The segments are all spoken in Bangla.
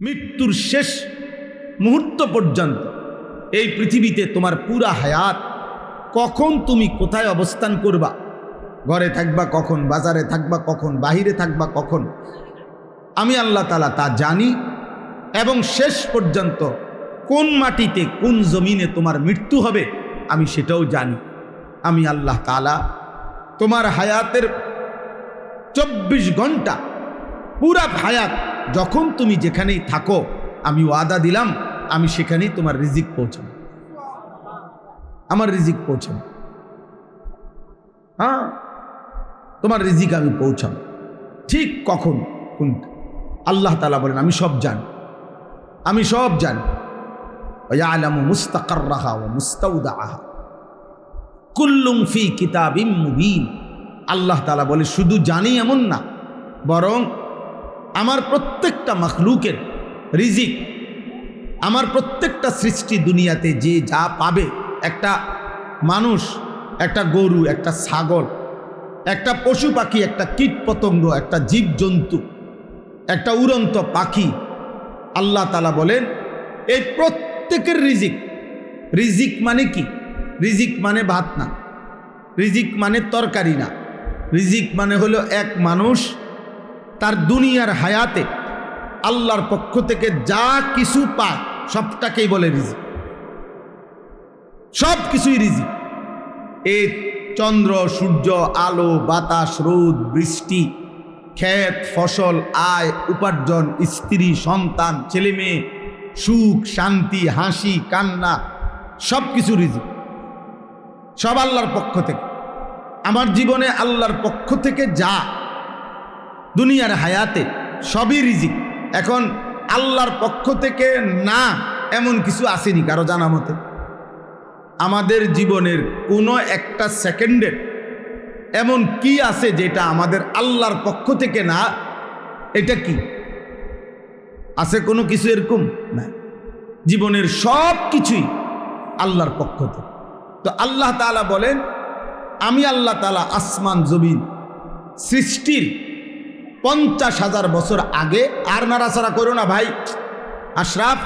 মৃত্যুর শেষ মুহূর্ত পর্যন্ত এই পৃথিবীতে তোমার পুরা হায়াত, কখন তুমি কোথায় অবস্থান করবা, ঘরে থাকবা কখন, বাজারে থাকবা কখন, বাহিরে থাকবা কখন, আমি আল্লাহ তাআলা তা জানি। এবং শেষ পর্যন্ত কোন মাটিতে কোন জমিনে তোমার মৃত্যু হবে আমি সেটাও জানি। আমি আল্লাহ তাআলা তোমার হায়াতের 24 ঘন্টা পুরা হায়াত যখন তুমি যেখানেই থাকো, আমি ওয়াদা দিলাম আমি সেখানেই তোমার রিজিক পৌঁছাবো, আমার রিজিক পৌঁছাবো। হ্যাঁ, তোমার রিজিক আমি পৌঁছাবো। ঠিক কখন কোনটা আল্লাহ তাআলা বলেন আমি সব জানি, আমি সব জানি। ওয়ায়ালামু মুস্তাকাররাহা ওয়া মুস্তাউদাআহা কুল্লুম ফি কিতাবিম মুবিন। আল্লাহ তাআলা বলে শুধু জানি এমন না, বরং আমার প্রত্যেকটা মাখলুকের রিজিক, আমার প্রত্যেকটা সৃষ্টি দুনিয়াতে যে যা পাবে, একটা মানুষ, একটা গরু, একটা ছাগল, একটা পশু পাখি, একটা কীট পতঙ্গ, একটা জীবজন্তু, একটা উড়ন্ত পাখি, আল্লাহ তাআলা বলেন এই প্রত্যেকের রিজিক। রিজিক মানে কি? রিজিক মানে ভাত না, রিজিক মানে তরকারি না, রিজিক মানে হলো এক মানুষ তার দুনিয়ার হায়াতে আল্লাহর পক্ষ থেকে যা কিছু পায় সবটাকেই বলে রিজিক। সব কিছুই রিজিক। এই চন্দ্র, সূর্য, আলো, বাতাস, রোদ, বৃষ্টি, ক্ষেত, ফসল, আয়, উপার্জন, স্ত্রী, সন্তান, ছেলে মেয়ে, সুখ, শান্তি, হাসি, কান্না, সব কিছু রিজিক, সব আল্লাহর পক্ষ থেকে। আমার জীবনে আল্লাহর পক্ষ থেকে যা দুনিয়ার হায়াতে সবই রিজিক। এখন আল্লাহর পক্ষ থেকে না এমন কিছু আসেনি কারো জানা মতে? আমাদের জীবনের কোনো একটা সেকেন্ডের এমন কি আছে যেটা আমাদের আল্লাহর পক্ষ থেকে না? এটা কি আছে? কোনো কিছু এরকম না। জীবনের সব কিছুই আল্লাহর পক্ষ থেকে। তো আল্লাহ তাআলা বলেন আমি আল্লাহ তাআলা আসমান জমিন সৃষ্টির 50,000 বছর আগে, আর নাড়াচাড়া করো না ভাই আশরাফ,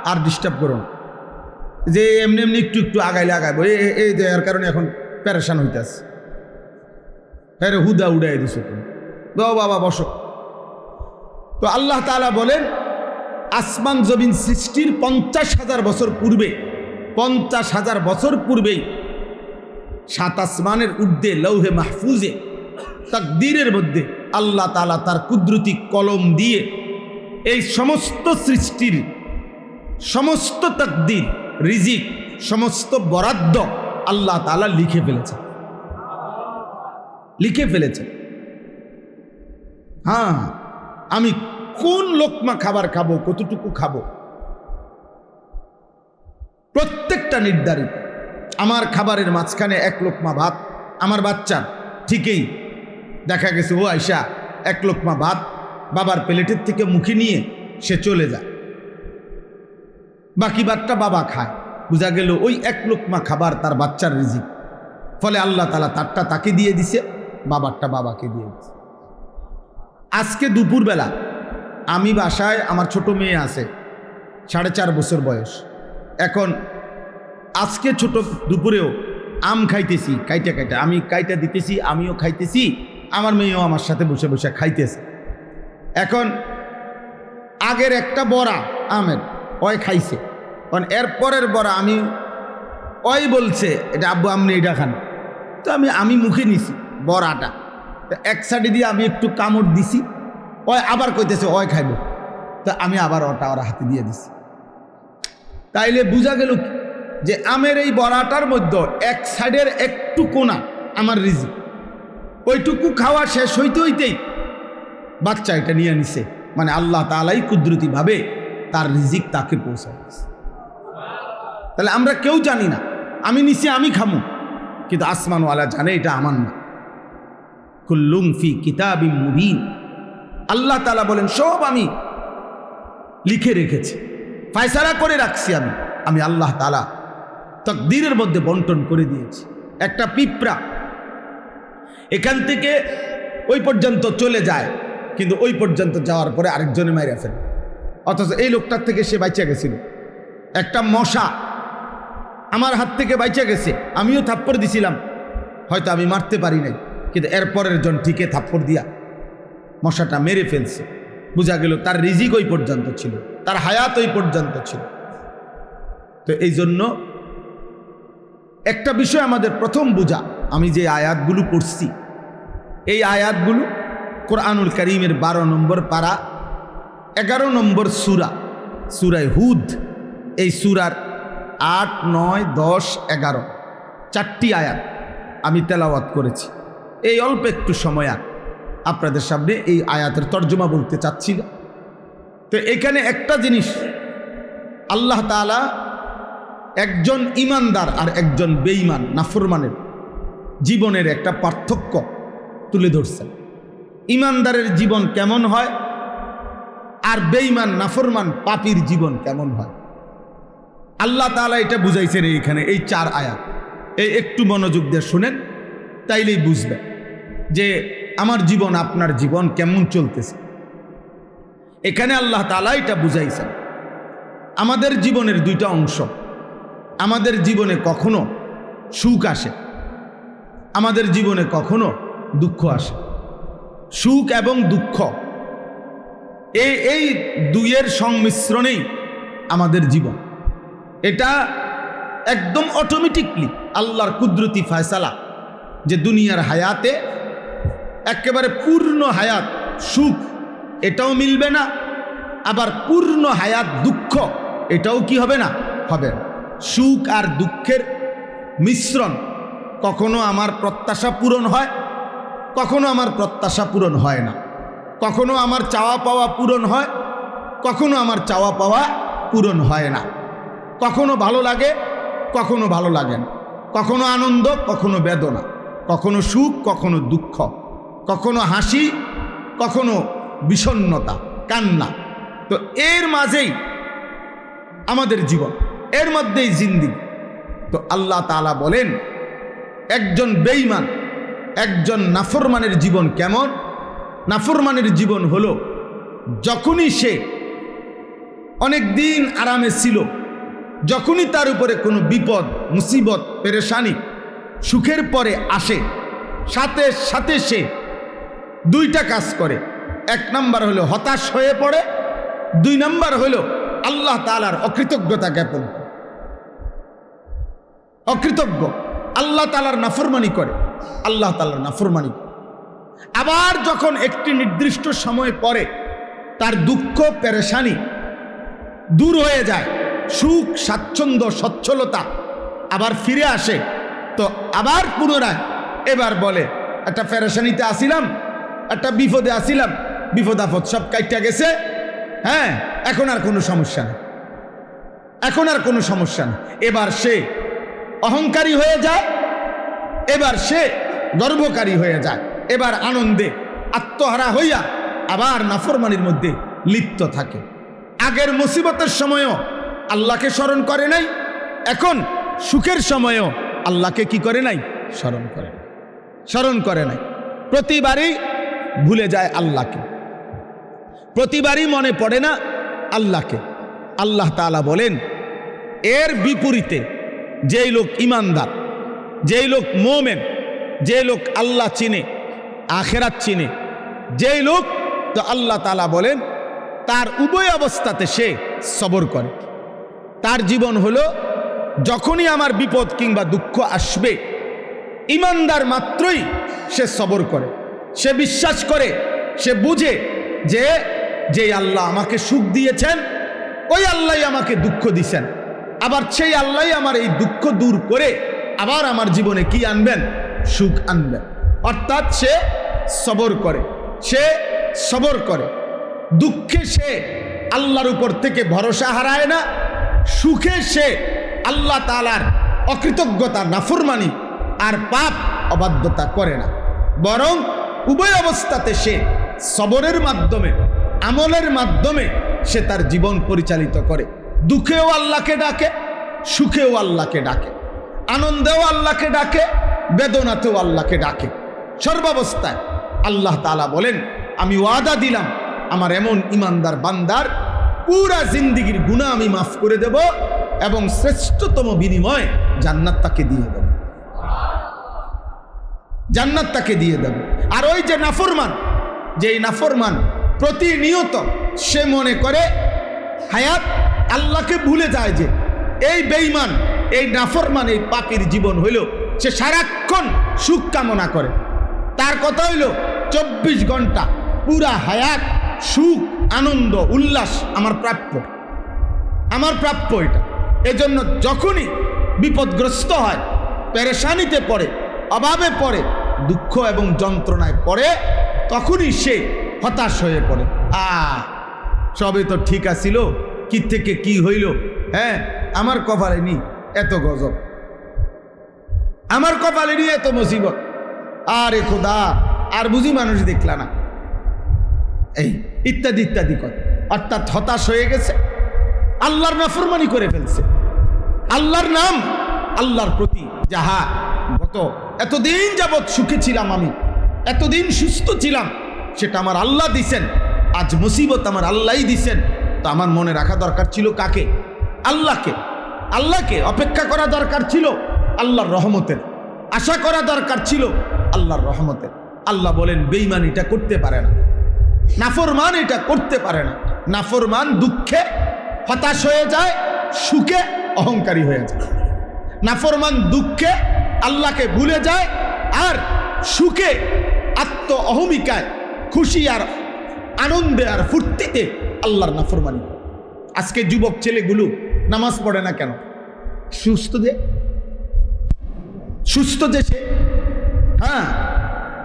আর ডিস্টার্ব করো না, যে এমনি এমনি একটু একটু আগাইলে আগাইবো, এই যে এর কারণে এখন প্যারেশান হইতেছে। হ্যাঁ রে, হুদা উড়াই দিছো তুমি, দাও বাবা বসো। তো আল্লাহ তাআলা বলেন আসমান জমিন সৃষ্টির 50,000 বছর পূর্বে, 50,000 বছর পূর্বেই 7 আসমানের ঊর্ধ্বে লৌহে মাহফুজে তাকদীরের মধ্যে আল্লাহ তাআলা তার কুদরতি কলম দিয়ে এই সমস্ত সৃষ্টির সমস্ত তাকদীর, রিজিক, সমস্ত বরাদ্দ আল্লাহ তাআলা লিখে ফেলেছে, লিখে ফেলেছে। হ্যাঁ, আমি কোন লোকমা খাবার খাবো, কতটুকু খাবো, প্রত্যেকটা নির্ধারিত। আমার খাবারের মাঝখানে 1 লোকমা ভাত আমার বাচ্চা, ঠিকই দেখা গেছে ও আয়সা 1 লোকমা ভাত বাবার প্লেটের থেকে মুখে নিয়ে সে চলে যায়, বাকি ভাতটা বাবা খায়। বোঝা গেল ওই 1 লোকমা খাবার তার বাচ্চার রিজিক। ফলে আল্লাহ তাআলা তারটা তাকে দিয়ে দিছে, বাবারটা বাবাকে দিয়ে দিছে। আজকে দুপুরবেলা আমি বাসায়, আমার ছোট মেয়ে আছে 4.5 বছর বয়স। এখন আজকে ছোট দুপুরেও আম খাইতেছি, কাইটা কাইটা আমি কাইটা দিতেছি, আমিও খাইতেছি, আমার মেয়েও আমার সাথে বসে বসে খাইতেছে। এখন আগের একটা বড়া আমের ওই খাইছে, কারণ এরপরের বড়া আমি ওই বলছে এটা আব্বু আপনি এটা খান, তো আমি মুখে নিছি বড়াটা, তো এক সাইডে দিয়ে আমি একটু কামড় দিছি, ওই আবার কইতেছে ওই খাইব, তো আমি আবার ওটা ওর হাতে দিয়ে দিছি। তাইলে বোঝা গেল যে আমের এই বড়াটার মধ্যে এক সাইডের একটু কোনা আমার রিজিক, ওইটুকু খাওয়া শেষ হইতে হইতেই বাচ্চা এটা নিয়ে নিছে। মানে আল্লাহ তাআলাই কুদরতিভাবে তার রিজিক তাকে পৌঁছায় দিছে। তাহলে আমরা কেউ জানি না, আমি নিছি আমি খামু, কিন্তু আসমানওয়ালা জানে এটা আমার না। কুল্লুম ফি কিতাবিম মুবিন। আল্লাহ তাআলা বলেন সব আমি লিখে রেখেছি, ফয়সালা করে রাখছি। আমি আল্লাহ তাআলা তাকদীরের মধ্যে বন্টন করে দিয়েছি। একটা পিঁপড়া এখান থেকে ওই পর্যন্ত চলে যায়, কিন্তু ওই পর্যন্ত যাওয়ার পরে আরেকজনে মাইরা ফেলে। অথচ এই লোকটার থেকে সে বাইচা গেছিল। একটা মশা আমার হাত থেকে বাইচা গেছে, আমিও থাপ্পড় দিছিলাম, হয়তো আমি মারতে পারি নাই, কিন্তু এরপরের জন ঠিকই থাপ্পড় দিয়া মশাটা মেরে ফেলছে। বোঝা গেল তার রিজিক ওই পর্যন্ত ছিল, তার হায়াত ওই পর্যন্ত ছিল। তো এই জন্য একটা বিষয় আমাদের প্রথম বোঝা, আমি যে আয়াতগুলো পড়ছি এই আয়াতগুলো কোরআনুল কারীমের 12 নম্বর পারা 11 নম্বর সূরায়ে হুদ, এই সূরার 8, 9, 10, 11 চারটি আয়াত আমি তেলাওয়াত করেছি। এই অল্প একটু সময় আপনাদের সামনে এই আয়াতের তর্জমা বলতে চাচ্ছি না। তো এখানে একটা জিনিস আল্লাহ তাআলা একজন ঈমানদার আর একজন বেঈমান নাফরমানের জীবনের একটা পার্থক্য তুলে ধরছেন। ঈমানদারের জীবন কেমন হয় আর বেঈমান নাফরমান পাপীর জীবন কেমন হয়, আল্লাহ তাআলা এটা বুঝাইছেন এইখানে এই 4 আয়াত। এই একটু মনোযোগ দিয়ে শুনেন, তাইলেই বুঝবেন যে আমার জীবন আপনার জীবন কেমন চলতেছে। এখানে আল্লাহ তাআলা এটা বুঝাইছেন আমাদের জীবনের 2টা অংশ। আমাদের জীবনে কখনো সুখ আসে, আমাদের জীবনে কখনো দুঃখ আসে। সুখ এবং দুঃখ এই দুইয়ের সংমিশ্রণেই আমাদের জীবন। এটা একদম অটোমেটিকলি আল্লাহর কুদরতি ফয়সালা যে দুনিয়ার হায়াতে একেবারে পূর্ণ হায়াত সুখ এটাও মিলবে না, আবার পূর্ণ হায়াত দুঃখ এটাও কি হবে না, হবে না। সুখ আর দুঃখের মিশ্রণ, কখনো আমার প্রত্যাশা পূরণ হয়, কখনো আমার প্রত্যাশা পূরণ হয় না, কখনো আমার চাওয়া পাওয়া পূরণ হয়, কখনো আমার চাওয়া পাওয়া পূরণ হয় না, কখনো ভালো লাগে, কখনো ভালো লাগে না, কখনো আনন্দ, কখনো বেদনা, কখনো সুখ, কখনো দুঃখ, কখনো হাসি, কখনো বিষণ্ণতা, কান্না। তো এর মাঝেই আমাদের জীবন, এর মধ্যেই জিন্দেগি। তো আল্লাহ তাআলা বলেন একজন বেঈমান, একজন নাফরমানের জীবন কেমন? নাফরমানের জীবন হলো যখনই সে অনেক দিন আরামে ছিল, যখনই তার উপরে কোনো বিপদ, মুসিবত, পেরেশানি সুখের পরে আসে, সাথে সাথে সে 2টা কাজ করে। 1 নাম্বার হলো হতাশ হয়ে পড়ে, 2 নাম্বার হলো আল্লাহ তাআলার অকৃতজ্ঞতা জ্ঞাপন করে। অকৃতজ্ঞ, আল্লাহ তাআলার নাফরমানি করে, আল্লাহ তাআলার নাফরমানি করে। আবার যখন একটি নির্দিষ্ট সময় পরে তার দুঃখ পেরেশানি দূর হয়ে যায়, সুখ স্বাচ্ছন্দ্য সচ্ছলতা আবার ফিরে আসে, তো আবার পুনরায় এবার বলে একটা পেরেশানিতে আসিলাম, একটা বিপদে আসিলাম, বিপদ আপদ সব কাইটা গেছে, হ্যাঁ এখন আর কোনো সমস্যা নেই, এখন আর কোনো সমস্যা নেই। এবার সে অহংকারী হয়ে যায়, এবার সে গর্বকারী হয়ে যায়, এবার আনন্দে আত্মহারা হইয়া আবার নাফরমানির মধ্যে লিপ্ত থাকে। আগের মুসিবতের সময়ও আল্লাহকে স্মরণ করে নাই, এখন সুখের সময়ও আল্লাহকে কি করে নাই, স্মরণ করে নাই, স্মরণ করে নাই। প্রতিবারই ভুলে যায় আল্লাহকে, প্রতিবারই মনে পড়ে না আল্লাহকে। আল্লাহ তাআলা বলেন এর বিপরীতে যেই লোক ইমানদার, যেই লোক মুমিন, যে লোক আল্লাহ চিনে, আখিরাত চিনে, যেই লোক, তো আল্লাহ তাআলা বলেন তার উভয় অবস্থাতে সে সবর করে। তার জীবন হলো যখনই আমার বিপদ কিংবা দুঃখ আসবে, ইমানদার মাত্রই সে সবর করে, সে বিশ্বাস করে, সে বুঝে যে যেই আল্লাহ আমাকে সুখ দিয়েছেন ওই আল্লাহই আমাকে দুঃখ দিয়েছেন, আবার সেই আল্লাহই আমার এই দুঃখ দূর করে আবার আমার জীবনে কি আনবেন, সুখ আনবেন। অর্থাৎ সে সবর করে, সে সবর করে। দুঃখে সে আল্লাহর উপর থেকে ভরসা হারায় না, সুখে সে আল্লাহ তাআলার অকৃতজ্ঞতা, নাফরমানি আর পাপ অবাধ্যতা করে না, বরং উভয় অবস্থাতে সে সবরের মাধ্যমে, আমলের মাধ্যমে সে তার জীবন পরিচালিত করে। দুঃখেও আল্লাহকে ডাকে, সুখেও আল্লাহকে ডাকে, আনন্দেও আল্লাহকে ডাকে, বেদনাতেও আল্লাহকে ডাকে। সর্বাবস্থায় আল্লাহ তাআলা বলেন আমি ওয়াদা দিলাম আমার এমন ইমানদার বান্দার পুরা জিন্দিগির গুনাহ আমি মাফ করে দেব এবং শ্রেষ্ঠতম বিনিময় জান্নাত তাকে দিয়ে দেব, জান্নাত তাকে দিয়ে দেব। আর ওই যে নাফরমান, যেই নাফরমান প্রতিনিয়ত সে মনে করে হায়াত আল্লাহকে ভুলে যায়, যে এই বেঈমান, এই নাফরমান, এই পাপীর জীবন হইল সে সারাক্ষণ সুখ কামনা করে। তার কথা হইল 24 ঘন্টা পুরা হায়াত সুখ আনন্দ উল্লাস আমার প্রাপ্য, আমার প্রাপ্য এটা। এজন্য যখনই বিপদগ্রস্ত হয়, পেরেশানিতে পড়ে, অভাবে পড়ে, দুঃখ এবং যন্ত্রণায় পড়ে, তখনই সে হতাশ হয়ে পড়ে। সবে তো ঠিক আছিল, কি থেকে কি হইল, হ্যাঁ আমার কপালে নি এত গজব, আমার কপালে নি এত মুসিবত, আরে খোদা আর বুঝি মানুষ দেখলা না, এই ইত্যাদি ইত্যাদি কথা। অর্থাৎ হতাশ হয়ে গেছে, আল্লাহর নাফরমানি করে ফেলছে। আল্লাহর নাম, আল্লাহর প্রতি যাহা গত এতদিন যাবৎ সুখে ছিলাম, আমি এতদিন সুস্থ ছিলাম, সেটা আমার আল্লাহ দিছেন, আজ মুসিবত আমার আল্লাহই দিছেন। তো আমার মনে রাখা দরকার ছিল কাকে? আল্লাহকে। আল্লাহকে অপেক্ষা করা দরকার ছিল আল্লাহর রহমতের, আশা করা দরকার ছিল আল্লাহর রহমতের। আল্লাহ বলেন বেঈমান এটা করতে পারে না, নাফরমান এটা করতে পারে না। নাফরমান দুঃখে হতাশ হয়ে যায়, সুখে অহংকারী হয়ে যায়। নাফরমান দুঃখে আল্লাহকে ভুলে যায়, আর সুখে আত্ম অহমিকায় খুশি আর আনন্দে আর ফুর্তিতে আল্লাহর নাফরমানি। আজকে যুবক ছেলেগুলো নামাজ পড়ে না কেন? সুস্থ যে, সুস্থ যে সে, হ্যাঁ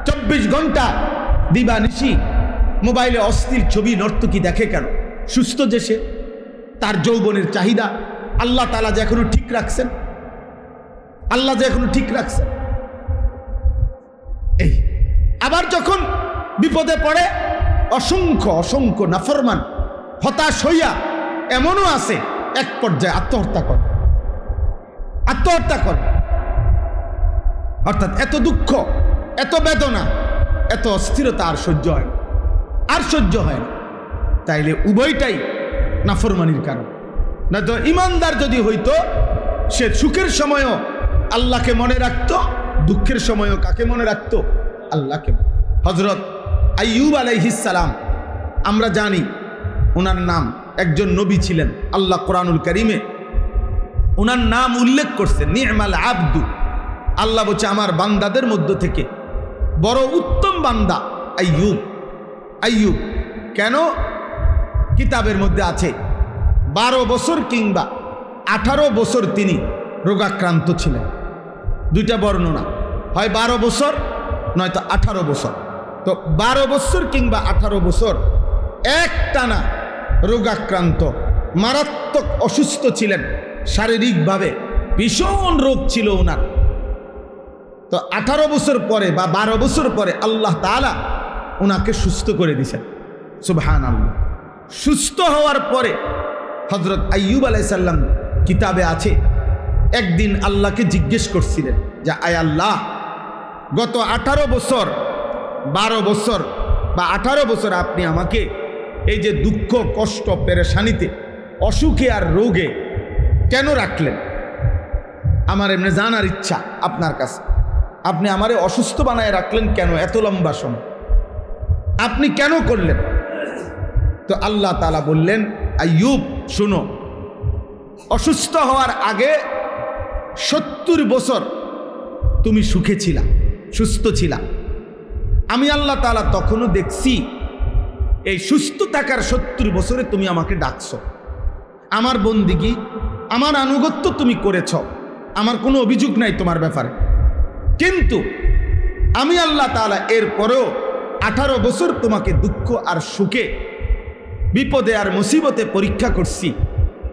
24 ঘন্টা দিবানিশি মোবাইলে অস্থির ছবি নর্তকী দেখে কেন? সুস্থ যে সে, তার যৌবনের চাহিদা আল্লাহ তাআলা যে এখনো ঠিক রাখছেন, আল্লাহ যে এখনো ঠিক রাখছেন। এই আবার যখন বিপদে পড়ে অসংখ্য অসংখ্য নাফরমান হতাশ হইয়া এমনও আছে এক পর্যায়ে আত্মহত্যা করে, আত্মহত্যা করে। অর্থাৎ এত দুঃখ, এত বেদনা, এত অস্থিরতা আর সহ্য হয় না, আর সহ্য হয় না। তাইলে উভয়টাই নাফরমানির কারণ। না তো ইমানদার যদি হইতো, সে সুখের সময়ও আল্লাহকে মনে রাখতো, দুঃখের সময়ও কাকে মনে রাখতো? আল্লাহকে। হযরত আইয়ুব আলাইহিস সালাম, আমরা জানি ওনার নাম, একজন নবী ছিলেন। আল্লাহ কোরআনুল কারীমে ওনার নাম উল্লেখ করছেন, নি'মাল আবদু। আল্লাহ বলছে আমার বান্দাদের মধ্য থেকে বড় উত্তম বান্দা আইয়ুব। আইয়ুব কেন? কিতাবের মধ্যে আছে 12 বছর কিংবা 18 বছর তিনি রোগাক্রান্ত ছিলেন। দুইটা বর্ণনা, হয় 12 বছর নয়তো 18 বছর। তো 12 বছর কিংবা 18 বছর একটানা রোগাক্রান্ত, মারাত্মক অসুস্থ ছিলেন, শারীরিকভাবে ভীষণ রোগ ছিল ওনার। তো 18 বছর পরে বা 12 বছর পরে আল্লাহ তাআলা ওনাকে সুস্থ করে দিয়েছেন। সুবহানাল্লাহ। সুস্থ হওয়ার পরে হযরত আইয়ুব আলাইহিস সালাম কিতাবে আছে, একদিন আল্লাহকে জিজ্ঞেস করছিলেন যে আয় আল্লাহ, গত 18 বছর 12 বছর বা 18 বছর আপনি আমাকে এই যে দুঃখ কষ্ট পেরেশানিতে অসুখে আর রোগে কেন রাখলেন? আমার এমনি জানার ইচ্ছা আপনার কাছে, আপনি আমারে অসুস্থ বানায় রাখলেন কেন এত লম্বা সময়? আপনি কেন করলেন? তো আল্লাহ তাআলা বললেন, আইয়ুব শুনো, অসুস্থ হওয়ার আগে 70 বছর তুমি সুখে ছিলা, সুস্থ ছিলা। আমি আল্লাহ তাআলা তখনও দেখছি এই সুস্থ থাকার 70 বছরে তুমি আমাকে ডাকছো, আমার বন্দিগি, আমার আনুগত্য তুমি করেছ, আমার কোনো অভিযোগ নাই তোমার ব্যাপারে। কিন্তু আমি আল্লাহ তাআলা এরপরেও 18 বছর তোমাকে দুঃখ আর সুখে, বিপদে আর মুসিবতে পরীক্ষা করছি।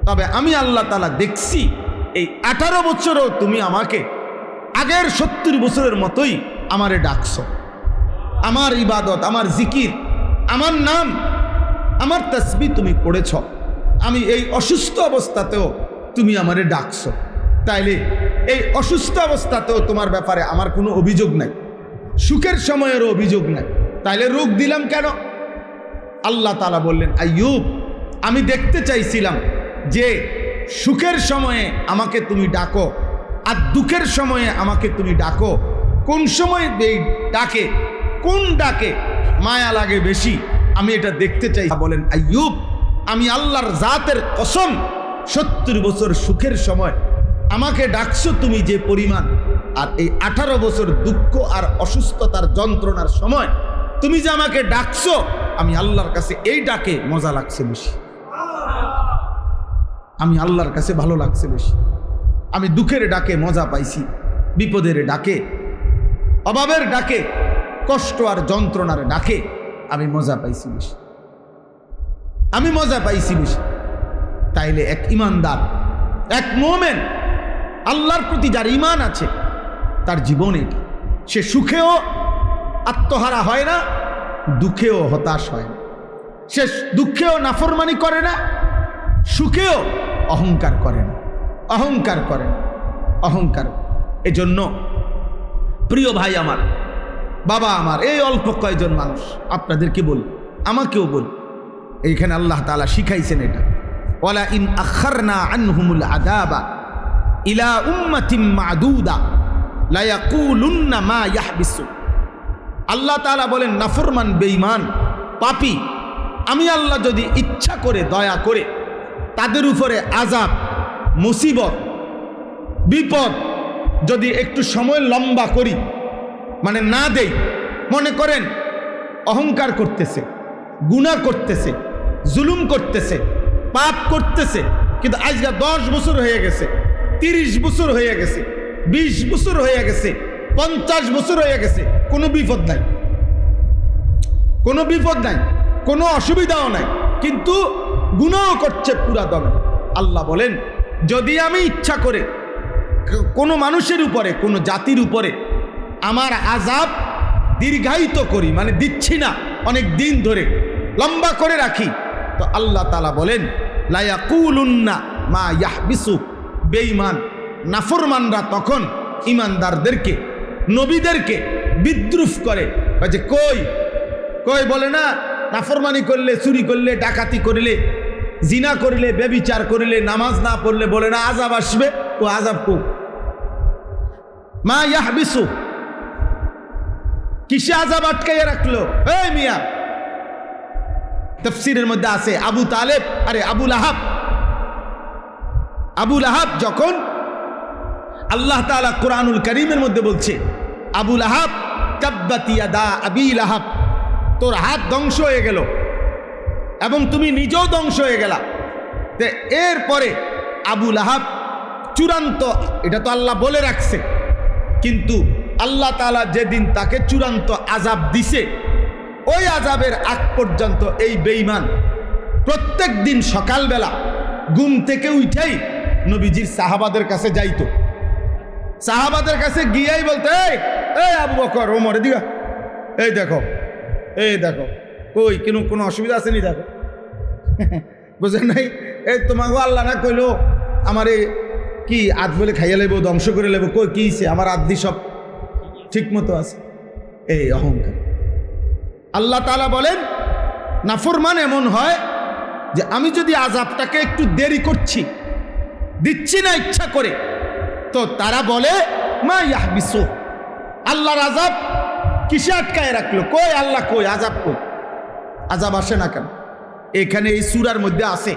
তবে আমি আল্লাহ তাআলা দেখছি এই 18 বছরও তুমি আমাকে আগের 70 বছরের মতোই আমারে ডাকছো। আমার ইবাদত, আমার জিকির, আমার নাম, আমার তাসবিহ তুমি পড়েছ। আমি এই অসুস্থ অবস্থাতেও তুমি আমারে ডাকছো। তাইলে এই অসুস্থ অবস্থাতেও তোমার ব্যাপারে আমার কোনো অভিযোগ নাই, সুখের সময়েরও অভিযোগ নাই। তাইলে রোগ দিলাম কেন? আল্লাহ তাআলা বললেন, আইয়ুব আমি দেখতে চাইছিলাম যে সুখের সময়ে আমাকে তুমি ডাকো আর দুঃখের সময়ে আমাকে তুমি ডাকো, কোন সময় এই ডাকে, কোন ডাকে মায়া লাগে বেশি, আমি এটা দেখতে চাই। বলেন আইয়ুব, আমি আল্লাহর জাতের কসম 70 বছর সুখের সময় আমাকে ডাকছো তুমি যে পরিমাণ, আর এই 18 বছর দুঃখ আর অসুস্থতার যন্ত্রণার সময় তুমি যে আমাকে ডাকছো, আমি আল্লাহর কাছে এই ডাকে মজা লাগছে বেশি, আমি আল্লাহর কাছে ভালো লাগছে বেশি। আমি দুঃখের ডাকে মজা পাইছি, বিপদের ডাকে, অভাবের ডাকে, কষ্ট আর যন্ত্রণার ডাকে আমি মজা পাইছি বেশি, আমি মজা পাইছি বেশি। তাইলে এক ইমানদার, এক মুমিন, আল্লাহর প্রতি যার ঈমান আছে, তার জীবনে সে সুখেও আত্মহারা হয় না, দুঃখেও হতাশ হয় না, সে দুঃখেও নাফরমানি করে না, সুখেও অহংকার করে না, অহংকার করে না, অহংকার। এজন্য প্রিয় ভাই আমার, বাবা আমার, এই অল্প কয়েকজন মানুষ আপনাদেরকে বল, আমাকেও বল, এইখানে আল্লাহ তাআলা শিখাইছেন এটা, ওয়ালা ইন আখারনা আনহুমুল আযাবা ইলা উম্মাতিম মাদুদা লা ইয়াকুলুন্না মা ইয়াহবিসু। আল্লাহ তাআলা বলেন, নাফরমান, বেঈমান, পাপী, আমি আল্লাহ যদি ইচ্ছা করে, দয়া করে তাদের উপরে আযাব, মুসিবত, বিপদ যদি একটু সময় লম্বা করি, মানে না দেই, মনে করেন অহংকার করতেছে, গুনাহ করতেছে, জুলুম করতেছে, পাপ করতেছে, কিন্তু আজকে 10 বছর হয়ে গেছে, 30 বছর হয়ে গেছে, 20 বছর হয়ে গেছে, 50 বছর হয়ে গেছে, কোনো বিপদ নাই, কোনো বিপদ নাই, কোনো অসুবিধাও নাই, কিন্তু গুনাহ করছে পুরা দমে। আল্লাহ বলেন, যদি আমি ইচ্ছা করে কোনো মানুষের উপরে, কোনো জাতির উপরে আমার আযাব দীর্ঘায়িত করি, মানে দিচ্ছি না, অনেক দিন ধরে লম্বা করে রাখি, তো আল্লাহ তাআলা বলেন, লা ইয়াকুলুন্না মা ইয়াহবিসু। বেঈমান, নাফরমানরা তখন ইমানদারদেরকে, নবীদেরকে বিদ্রুপ করে, যে কই কই, বলে না, নাফরমানি করলে, চুরি করলে, ডাকাতি করলে, জিনা করলে, ব্যভিচার করলে, নামাজ না পড়লে বলে না আযাব আসবে, ও আযাব কো মা ইয়াহবিসু, কিসে আযাব আটকাইয়া রাখলো? এই মিয়া, তাফসীরের মধ্যে আছে আবু তালেব, আবু লাহাব যখন, আল্লাহ তাআলা কুরআনুল কারীমের মধ্যে বলছে, আবু লাহাব তাব্বাত ইয়াদা আবি লাহাব, তোর হাত ধ্বংস হয়ে গেল এবং তুমি নিজেও ধ্বংস হয়ে গেলা। এরপরে আবু লাহাব চূড়ান্ত, এটা তো আল্লাহ বলে রাখছে, কিন্তু আল্লাহ তাআলা যেদিন তাকে চূড়ান্ত আযাব দিছে, ওই আযাবের আগ পর্যন্ত এই বেঈমান প্রত্যেক দিন সকালবেলা ঘুম থেকে উঠেই নবীজির সাহাবাদের কাছে যাইতো, সাহাবাদের কাছে গিয়েই বলতো, এই আবু বকর, ওমর, এদিকে, এই দেখো, এই দেখো, কই কোনো অসুবিধা আছে নি, দেখো, বুঝেন নাই? এই তোমাকে আল্লাহ না কইলো আমার কি আদ বলে খাইয়া লেবো, ধ্বংস করে লেবো, কই কি আমার আদি সব ঠিক মতো আছে, এই অহংকার। আল্লাহ তাআলা বলেন, নাফরমান এমন হয় যে আমি যদি আযাবটাকে একটু দেরি করছি, দিচ্ছি না ইচ্ছা করে, তো তারা বলে মা ইয়াহবিসু, আল্লাহর আযাব কিসে আটকায় রাখলো? কই আল্লাহ, কই আযাব, কই আযাব আসে না কেন? এখানে এই সূরার মধ্যে আছে,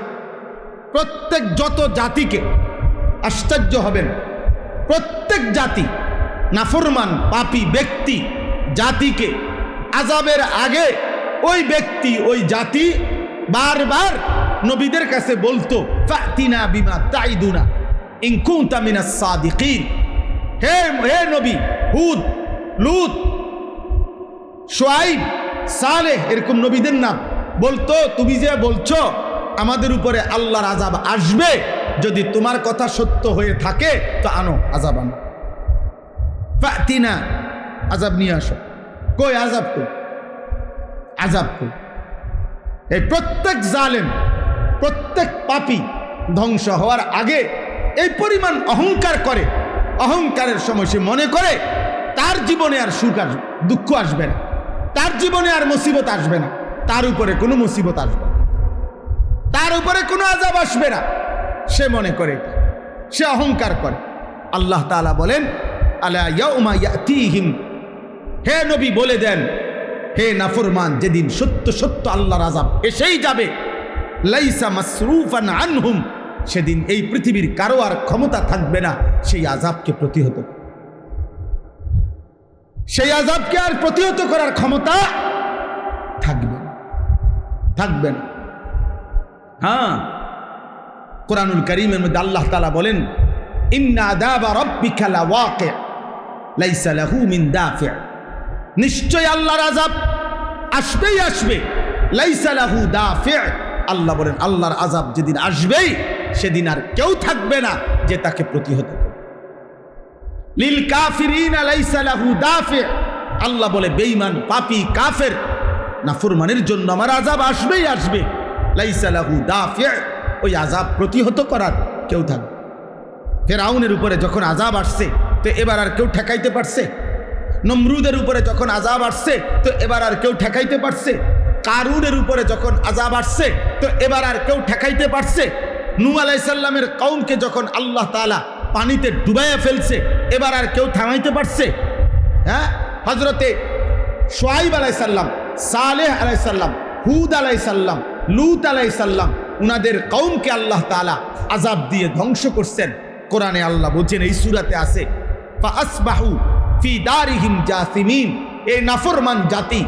প্রত্যেক যত জাতিকে, আশ্চর্য হবেন, প্রত্যেক জাতি, নাফরমান পাপী ব্যক্তি জাতিকে আযাবের আগে ওই ব্যক্তি, ওই জাতি বারবার নবীদের কাছে বলতো, ফাতিনা বিমা তাইদুনা ইন কুনতা মিনাস সাদিকিন। হে নবী হুদ, লূত, শুআইব, সালেহ, এরকম নবীদের নাম বলতো, তুমি যে বলছো আমাদের উপরে আল্লাহর আযাব আসবে, যদি তোমার কথা সত্য হয়ে থাকে তো আনো, আযাব আনো, ফাতিনা, আযাব নিয়ে আসো। কই আযাব, কই আযাব, কই? এই প্রত্যেক জালেম, প্রত্যেক পাপী ধ্বংস হওয়ার আগে এই পরিমাণ অহংকার করে, অহংকারের সময় সে মনে করে তার জীবনে আর সুখ আসবে, দুঃখ আসবে না, তার জীবনে আর মুসিবত আসবে না, তার উপরে কোনো মুসিবত আসবে না, তার উপরে কোনো আযাব আসবে না, সে মনে করে, সে অহংকার করে। আল্লাহ তাআলা বলেন আলা ইয়াউমা ইয়াতিহিম, হে নবী বলে দেন, হে নাফরমান, যেদিন সত্য সত্য আল্লাহর আযাব এসেই যাবে, লাইসা মাসরুফান আনহুম, সেদিন এই পৃথিবীর কারো আর ক্ষমতা থাকবে না সেই আযাবকে প্রতিহত, সেই আযাবকে আর প্রতিহত করার ক্ষমতা থাকবে না। হ্যাঁ, কোরআনুল কারীমের মধ্যে আল্লাহ তাআলা বলেন ইন্না আযাবা রাব্বিকা লাওয়াকি লাইসা লাহু মিন দাফি, নিশ্চয় আল্লাহর আযাব আসবেই আসবে, লাইসা লাহু দাফি, আল্লাহ বলেন আল্লাহর আযাব যেদিন আসবেই সেদিন আর কেউ থাকবে না যে তাকে প্রতিহত করবে। লিল কাফিরিনা লাইসা লাহু দাফি, আল্লাহ বলে বেঈমান পাপী কাফের নাফরমানের জন্য আমার আযাব আসবেই আসবে, লাইসা লাহু দাফি, ওই আযাব প্রতিহত করার কেউ থাকবে। ফেরাউনের উপরে যখন আযাব আসছে তো এবার আর কেউ ঠেকাইতে পারছে? নমরুদের উপরে যখন আযাব আসছে তো এবার আর কেউ ঠেকাইতে পারছে? কারুনের উপরে যখন আযাব আসছে তো এবার আর কেউ ঠেকাইতে পারছে? নূহ আলাইহিস সালামের কওমকে যখন আল্লাহ তাআলা পানিতে ডুবাইয়া ফেলছে এবার আর কেউ থামাইতে পারছে? হ্যাঁ, হযরতে শুআয়ব আলাইহিস সালাম, সালেহ আলাইহিস সালাম, হুদ আলাইহিস সালাম, লূত আলাইহিস সালাম, উনাদের কওমকে আল্লাহ তাআলা আযাব দিয়ে ধ্বংস করছেন। কোরআনে আল্লাহ বলছেন, এই সূরাতে আছে ফাআসবাহু ফি দারিহিম জাসিমিন, এই নাফরমান জাতি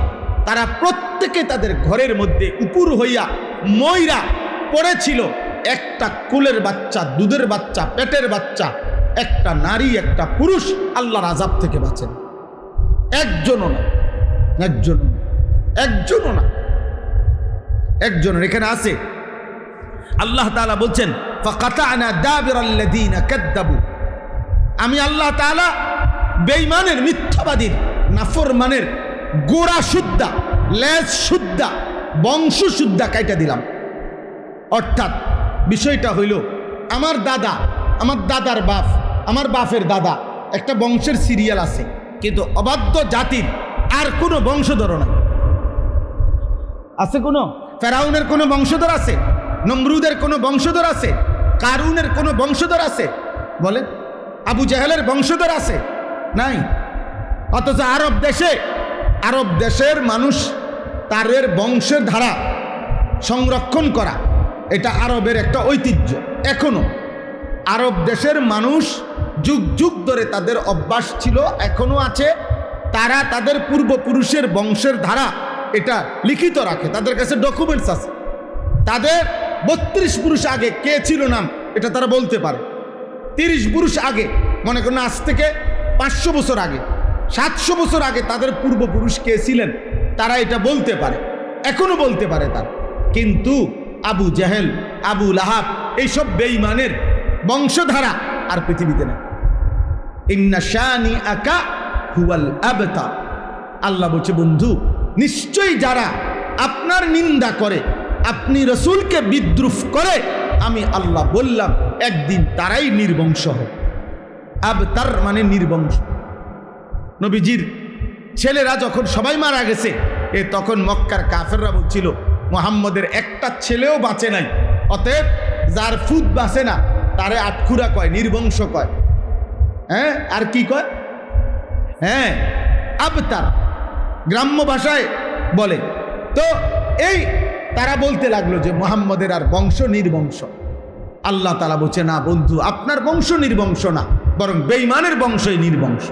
তারা প্রত্যেকে তাদের ঘরের মধ্যে উপুর হইয়া ময়রা পড়েছিল। একটা কুলের বাচ্চা, দুধের বাচ্চা, পেটের বাচ্চা, একটা নারী, একটা পুরুষ আল্লাহর আযাব থেকে বাঁচেন, একজনও না, একজনের এখানে আছে। আল্লাহ তাআলা বলছেন ফাকাতানা দাবিরাল্লাযিনা কাযযাবু, আমি আল্লাহ তাআলা বেঈমানের, মিথ্যাবাদীর, নাফরমানের গোড়া সুদ্ধা, লেজ সুদ্ধা, বংশ সুদ্ধা কাইটা দিলাম। অর্থাৎ বিষয়টা হইল আমার দাদা, আমার দাদার বাপ, আমার বাপের দাদা, একটা বংশের সিরিয়াল আছে, কিন্তু অবাধ্য জাতির আর কোনো বংশধর নাই। আছে কোনো? ফেরাউনের কোনো বংশধর আছে? নমরুদের কোনো বংশধর আছে? কারুনের কোনো বংশধর আছে? বলেন, আবু জাহেলের বংশধর আছে? নাই। অথচ আরব দেশের মানুষ তাদের বংশের ধারা সংরক্ষণ করা, এটা আরবের একটা ঐতিহ্য। এখনো আরব দেশের মানুষ যুগ যুগ ধরে তাদের অভ্যাস ছিল, এখনো আছে, তারা তাদের পূর্বপুরুষের বংশের ধারা এটা লিখিত রাখে, তাদের কাছে ডকুমেন্টস আছে। তাদের 32 পুরুষ আগে কে ছিল নাম এটা তারা বলতে পারে। 30 পুরুষ আগে, মনে করেন আজ থেকে 500 বছর আগে, 700 বছর আগে তাদের পূর্বপুরুষ কে ছিলেন তারা এটা বলতে পারে, এখনো বলতে পারে তারা। কিন্তু আবু জাহেল, আবু লাহাব, এইসব বেঈমানের বংশধারা আর পৃথিবীতে নেই। ইন্না শানিআকা হুয়াল আবতার, আল্লাহ বলছে বন্ধু, নিশ্চয়ই যারা আপনার নিন্দা করে, আপনি রসুলকে বিদ্রুপ করে, আমি আল্লাহ বললাম একদিন তারাই নির্বংশ হবে। আবতার মানে নির্বংশ। নবীজির ছেলেরা যখন সবাই মারা গেছে, তখন মক্কার কাফেররা বলছিল মুহাম্মদের একটা ছেলেও বাঁচে নাই, অতএব যার ফুট বাঁচে না তারে আটখুরা কয়, নির্বংশ কয়। হ্যাঁ, আর কি কয়? হ্যাঁ, আবতার গ্রাম্য ভাষায় বলে। তো এই তারা বলতে লাগলো যে মুহাম্মদের আর বংশ নির্বংশ। আল্লাহ তাআলা বলছে, না বন্ধু, আপনার বংশ নির্বংশ না, বরং বেঈমানের বংশই নির্বংশ,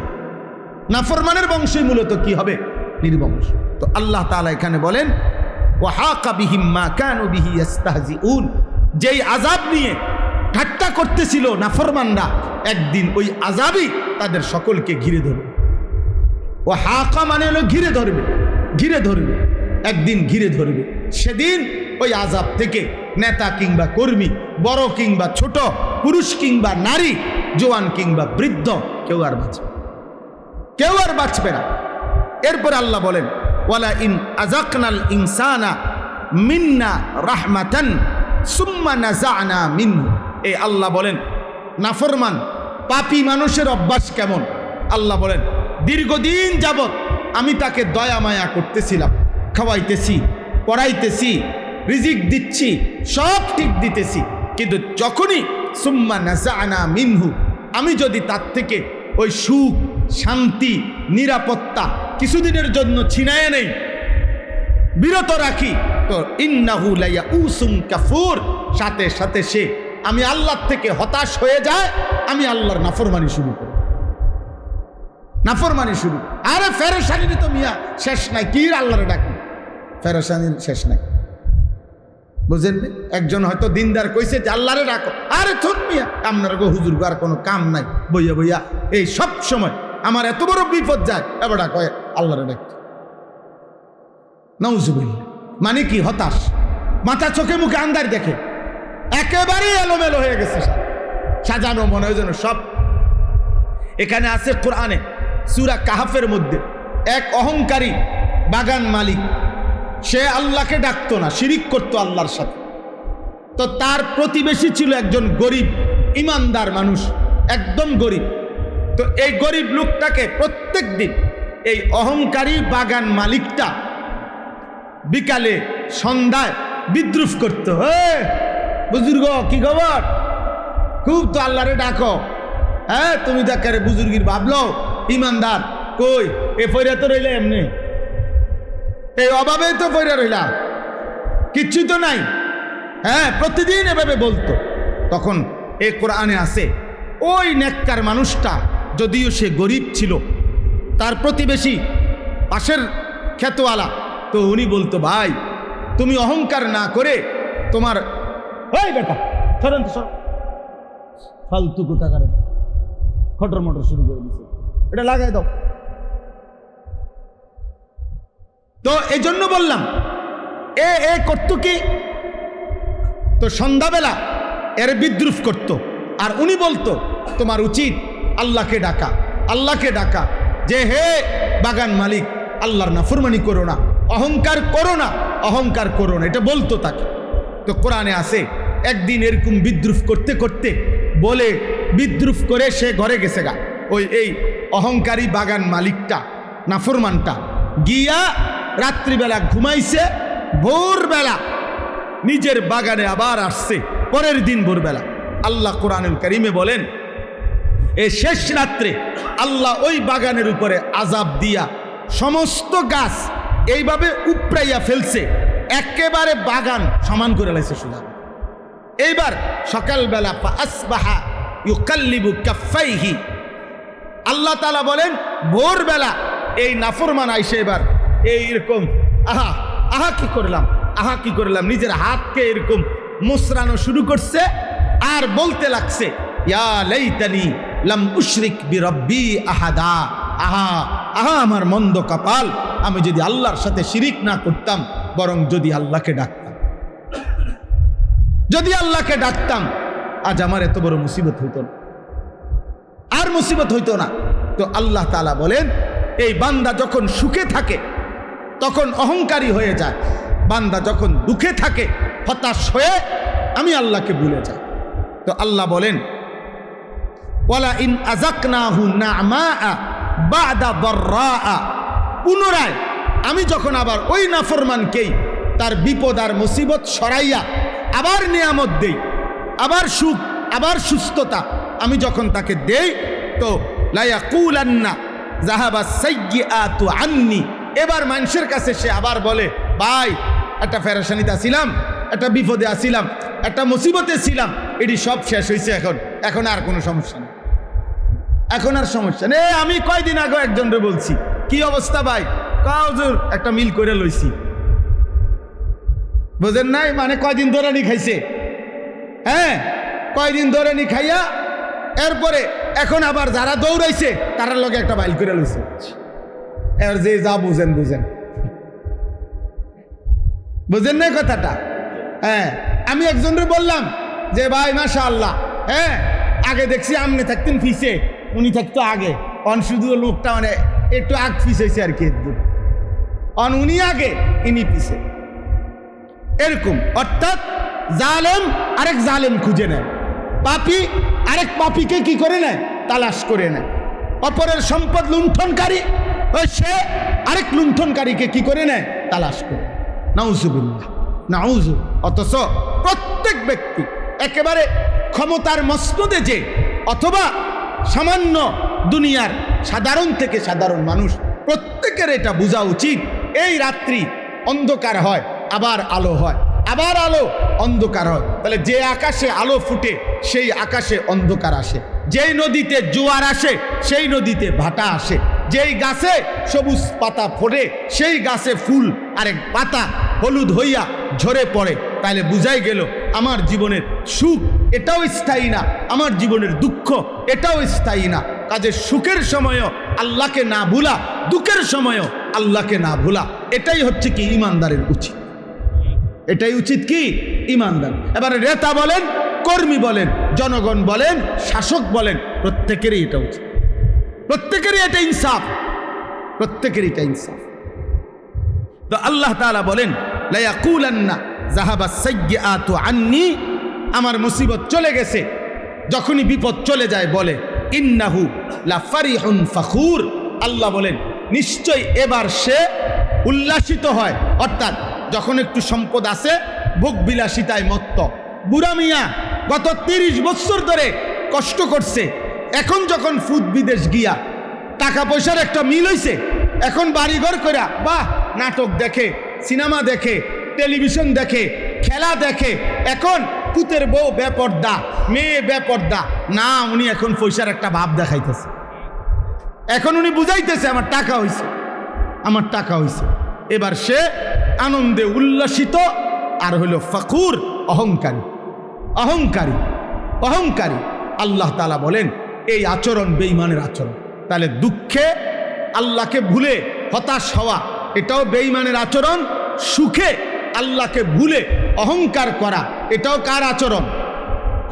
নাফরমানের বংশই মূলত কি হবে? নির্বংশ। তো আল্লাহ তাআলা এখানে বলেন ওয়াহাকা বিহিম মা কানু বিহি ইস্তাহজিউন, যেই আযাব নিয়ে ঠাট্টা করতেছিল নাফরমানরা, একদিন ওই আযাবই তাদের সকলকে ঘিরে ধরবে। ওয়াহাকা মানে হলো ঘিরে ধরবে, ঘিরে ধরবে, একদিন ঘিরে ধরবে। সেদিন ওই আযাব থেকে নেতা কিংবা কর্মী, বড় কিংবা ছোট, পুরুষ কিংবা নারী, জওয়ান কিংবা বৃদ্ধ, কেউ আর বাঁচবে না। এরপর আল্লাহ বলেন ওয়ালা ইন আযাকনাল ইনসানা মিন্না রাহমাতান সুম্মা নাযা'না মিনহু, এই আল্লাহ বলেন নাফরমান পাপী মানুষের অভ্যাস কেমন। আল্লাহ বলেন দীর্ঘদিন যাবৎ আমি তাকে দয়া মায়া করতেছিলাম, খাওয়াইতেছি, পড়াইতেছি, রিজিক দিচ্ছি, সব ঠিক দিতেছি, কিন্তু যখনই সুম্মা নাযা'না মিনহু, আমি যদি তার থেকে ওই সুখ, শান্তি, নিরাপত্তা কিছুদিনের জন্য ছিনায় নেই, বিরত রাখি, তো ইন্নাহু লায়াউসুন কাফুর, সাথে সাথে সে আমি আল্লাহর থেকে হতাশ হয়ে যায়, আমি আল্লাহর নাফরমানি শুরু করি, নাফরমানি শুরু। আরে ফেরেশানির তো মিয়া শেষ নাই, কি আল্লাহরে ডাকি, ফেরেশানির শেষ নাই, বুঝেন? একজন হয়তো দিনদার কইছে যে আল্লাহরে ডাকো, আরে থুত মিয়া আপনার গো হুজুর আর কোনো কাম নাই, বইয়া বইয়া এই সব সময় আমার এত বড় বিপদ যায়, এবার ডাকো আল্লাহরে ডাক। নাউজুবিল্লাহ, মানে কি হতাশ, মাথা চোখে মুখে আন্দার দেখে, একেবারেই এলোমেলো হয়ে গেছে, সাজানো মনে হয় যেন সব। এখানে আছে কোরআনে সূরা কাহাফের মধ্যে এক অহংকারী বাগান মালিক, সে আল্লাহকে ডাকতো না, শিরিক করতো আল্লাহর সাথে। তো তার প্রতিবেশী ছিল একজন গরিব ইমানদার মানুষ, একদম গরিব। তো এই গরিব লোকটাকে প্রত্যেক দিন এই অহংকারী বাগান মালিকটা বিকালে সন্ধ্যায় বিদ্রুপ করতো, বুজুর্গ কি খবর, খুব তো আল্লাহরে ডাকো, হ্যাঁ তুমি দেখারে বুজুর্গির ভাবলো ইমানদার, কই এ পয়রা তো রইলে এমনি, এই অভাবে তো পয়রা রইলা, কিচ্ছুই তো নাই, হ্যাঁ প্রতিদিন এভাবে বলতো। তখন এ কোরআনে আছে ওই নেককার মানুষটা, যদিও সে গরিব ছিল, তার প্রতিবেশী পাশের ক্ষেতওয়ালা, তো উনি বলতো ভাই তুমি অহংকার না করে তোমার ওই বেটা সরেন তো সর, ফালতু কোথা করে খটর মটর শুরু করে দিচ্ছে, এটা লাগাই দাও। তো এই জন্য বললাম এ করতো কি, তো সন্ধ্যাবেলা এর বিদ্রুপ করত, আর উনি বলতো তোমার উচিত আল্লাহকে ডাকা, আল্লাহকে ডাকা, যে হে বাগান মালিক আল্লাহর নাফরমানি করো না, অহংকার করো না, অহংকার করো না, এটা বলতো তাকে। তো কোরআনে আছে একদিন এরকম বিদ্রুপ করতে করতে বলে বিদ্রুপ করে সে ঘরে গেছে গা, ওই এই অহংকারী বাগান মালিকটা, নাফরমানটা গিয়া রাত্রিবেলা ঘুমাইছে, ভোরবেলা নিজের বাগানে আবার আসছে, পরের দিন ভোরবেলা। আল্লাহ কোরআনুল কারীমে বলেন এই শেষ রাত্রে আল্লাহ ওই বাগানের উপরে আযাব দিয়া সমস্ত গাছ এইভাবে উপড়াইয়া ফেলছে, একেবারে বাগান সমান করে লাইছে সোজা। এইবার সকালবেলা ফাসবাহা ইউকাল্লিবু কাফাইহি, আল্লাহ তাআলা বলেন ভোরবেলা এই নাফরমান আইসে এবার এইরকম আহা আহা কি করলাম, আহা কি করলাম, নিজের হাতকে এরকম মুসরানো শুরু করছে, আর বলতে লাগছে ইয়া লাইতানি লাম উশরিক বিরব্বি আহাদা, আহা আহা আমার মন্দ কপাল, আমি যদি আল্লাহর সাথে শিরিক না করতাম, বরং যদি আল্লাহকে ডাকতাম, যদি আল্লাহকে ডাকতাম, আজ আমার এত বড় মুসিবত হইতো না, আর মুসিবত হইতো না। তো আল্লাহ তাআলা বলেন এই বান্দা যখন সুখে থাকে তখন অহংকারী হয়ে যায়, বান্দা যখন দুঃখে থাকে হতাশ হয়ে আমি আল্লাহকে ভুলে যাই। তো আল্লাহ বলেন ওয়ালা ইন আযাকনাহু না'মা বা'দা দাররা, পুনরায় আমি যখন আবার ওই নাফরমানকেই তার বিপদ আর মুসিবত সরাইয়া আবার নিয়ামত দেই, আবার সুখ, আবার সুস্থতা আমি যখন তাকে দেই, তো লা ইয়াকুলান্না যাহাবা সাইয়্যাতু আন্নি, এবার মানুষের কাছে সে আবার বলে ভাই একটা পেরেশানিতে আছিলাম, একটা বিপদে আছিলাম, একটা মুসিবতে ছিলাম, এটি সব শেষ হয়েছে, এখন আর কোনো সমস্যা নেই, এখন আর সমস্যা নেই। আমি কয়দিন আগে একজনরে বলছি কি অবস্থা ভাই, কাউজুর একটা মিল করে লইছি, বুঝেন নাই, মানে কয়দিন ধরে নি খাইছে, হ্যাঁ কয়দিন ধরে নি খাইয়া এরপরে এখন আবার যারা দৌড়াইছে তারার লগে একটা বাইল করে লইছে, এর যে যা বুঝেন বুঝেন, বুঝেন না কথাটা। হ্যাঁ আমি একজনরে বললাম যে ভাই মাশাআল্লাহ, হ্যাঁ আগে দেখছি আমনে থাকতেন পিছে, উনি থাকতো আগে, অন শুধু লোকটা মানে একটু আগ পিছ হয়েছে আর কি, অন উনি আগে ইনি পিছে, এরকম। অর্থাৎ জালেম আরেক জালেম খুঁজে নেয়, পাপী আরেক পাপীকে কি করে নেয়, তালাশ করে নেয়, অপরের সম্পদ লুণ্ঠনকারী সে আরেক লুণ্ঠনকারীকে কি করে নেয়, তালাশ করে। নাউজুবিল্লাহ। নাউযু। অথচ প্রত্যেক ব্যক্তি একেবারে ক্ষমতার মসনদে যে অথবা সামান্য দুনিয়ার সাধারণ থেকে সাধারণ মানুষ, প্রত্যেকের এটা বোঝা উচিত, এই রাত্রি অন্ধকার হয় আবার আলো হয়, আবার আলো অন্ধকার হয়। তাহলে যে আকাশে আলো ফুটে সেই আকাশে অন্ধকার আসে, যেই নদীতে জোয়ার আসে সেই নদীতে ভাটা আসে, যেই গাছে সবুজ পাতা ফোটে সেই গাছে ফুল আরেক পাতা হলুদ হইয়া ঝরে পড়ে। তাহলে বুঝাই গেল আমার জীবনের সুখ এটাও স্থায়ী না, আমার জীবনের দুঃখ এটাও স্থায়ী না। কাজে সুখের সময়ও আল্লাহকে না ভুলা, দুঃখের সময়ও আল্লাহকে না ভুলা, এটাই হচ্ছে কি ইমানদারের উচিত। এটাই উচিত কি ইমানদার। এবারে নেতা বলেন, কর্মী বলেন, জনগণ বলেন, শাসক বলেন, প্রত্যেকেরই এটা উচিত, প্রত্যেকেরই এটা ইনসাফ, প্রত্যেকেরই এটা ইনসাফ। তো আল্লাহ তাআলা বলেন লা ইয়াকুলান্না যাহাবা সাইয়্যাতু আন্নি, আমার মুসিবত চলে গেছে, যখনই বিপদ চলে যায় বলে ইন্নাহু লা ফারিহুন ফাখুর, আল্লাহ বলেন নিশ্চয় এবার সে উল্লাসিত হয়। অর্থাৎ যখন একটু সম্পদ আছে ভোগ বিলাসিতায় মত্ত। বুড়া মিয়া গত 30 বছর ধরে কষ্ট করছে, এখন যখন ফুদ বিদেশ গিয়া টাকা পয়সার একটা মিল হইছে, এখন বাড়িঘর কইরা বাহ নাটক দেখে, সিনেমা দেখে, টেলিভিশন দেখে, খেলা দেখে, এখন পুতের বউ বেপর্দা, মেয়ে বেপর্দা, না উনি এখন পয়সার একটা ভাব দেখাইতেছে, এখন উনি বুঝাইতেছে আমার টাকা হইছে, আমার টাকা হইছে। এবার সে আনন্দে উল্লাসিত আর হইল ফখুর, অহংকারী, অহংকারী, অহংকারী। আল্লাহ তাআলা বলেন এই আচরণ বেঈমানের আচরণ। তাহলে দুঃখে আল্লাহকে ভুলে হতাশ হওয়া এটাও বেঈমানের আচরণ, সুখে আল্লাহকে ভুলে অহংকার করা এটাও কার আচরণ?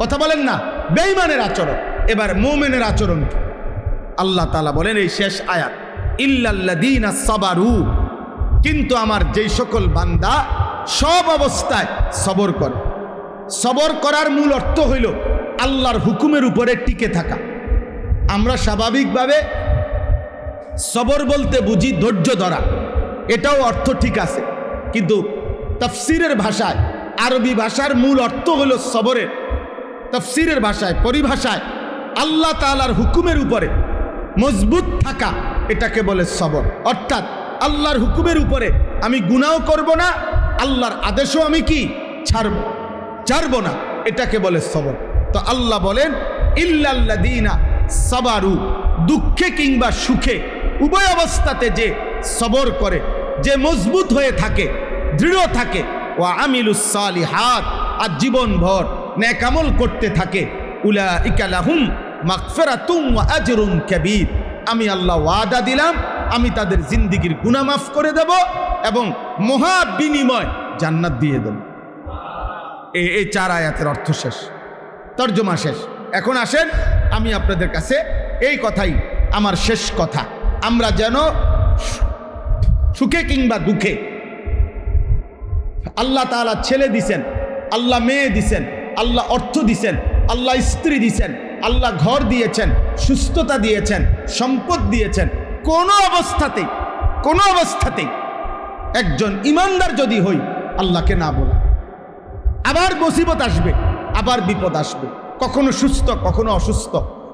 কথা বলেন না, বেঈমানের আচরণ। এবার মুমিনের আচরণ কি? আল্লাহ তাআলা বলেন এই শেষ আয়াত, ইল্লাল্লাযীনা সাবারু, কিন্তু আমার যেই সকল বান্দা সব অবস্থায় সবর করে। সবর করার মূল অর্থ হইল আল্লাহর হুকুমের উপরে টিকে থাকা। আমরা স্বাভাবিকভাবে সবর বলতে বুঝি ধৈর্য ধরা, এটাও অর্থ ঠিক আছে, কিন্তু তাফসীরের ভাষায়, আরবি ভাষার মূল অর্থ হলো সবরের, তাফসীরের ভাষায়, পরিভাষায় আল্লাহ তাআলার হুকুমের উপরে মজবুত থাকা, এটাকে বলে সবর। অর্থাৎ আল্লাহর হুকুমের উপরে আমি গুনাহ করব না, আল্লাহর আদেশও আমি কি ছাড়ব না, এটাকে বলে সবর। তো আল্লাহ বলেন ইল্লাল্লাযীনা সাবারু, দুঃখে কিংবা সুখে উভয় অবস্থাতে যে সবর করে, যে মজবুত হয়ে থাকে, দৃঢ় থাকে, ওয়া আমিলুস সালিহাত, আর জীবনভর নেক আমল করতে থাকে, উলাইকা লাহুম মাগফিরাতুন ওয়া আজরুন কাবীর, আমি আল্লাহ ওয়াদা দিলাম আমি তাদের জিন্দেগীর গুনাহ মাফ করে দেব এবং মহা বিনিময় জান্নাত দিয়ে দেব। এই 4 আয়াতের অর্থ শেষ, তর্জমা শেষ। এখন আসেন আমি আপনাদের কাছে এই কথাই আমার শেষ কথা, আমরা যেন সুখে কিংবা দুঃখে, আল্লাহ তাআলা ছেলে দিছেন, আল্লাহ মেয়ে দিছেন, আল্লাহ অর্থ দিছেন, আল্লাহ স্ত্রী দিছেন, আল্লাহ ঘর দিয়েছেন, সুস্থতা দিয়েছেন, সম্পদ দিয়েছেন, কোনো অবস্থাতেই একজন ইমানদার যদি হই আল্লাহকে না বলা, আবার মুসিবত আসবে, আবার বিপদ আসবে, কখনো সুস্থ কখনো অসুস্থ,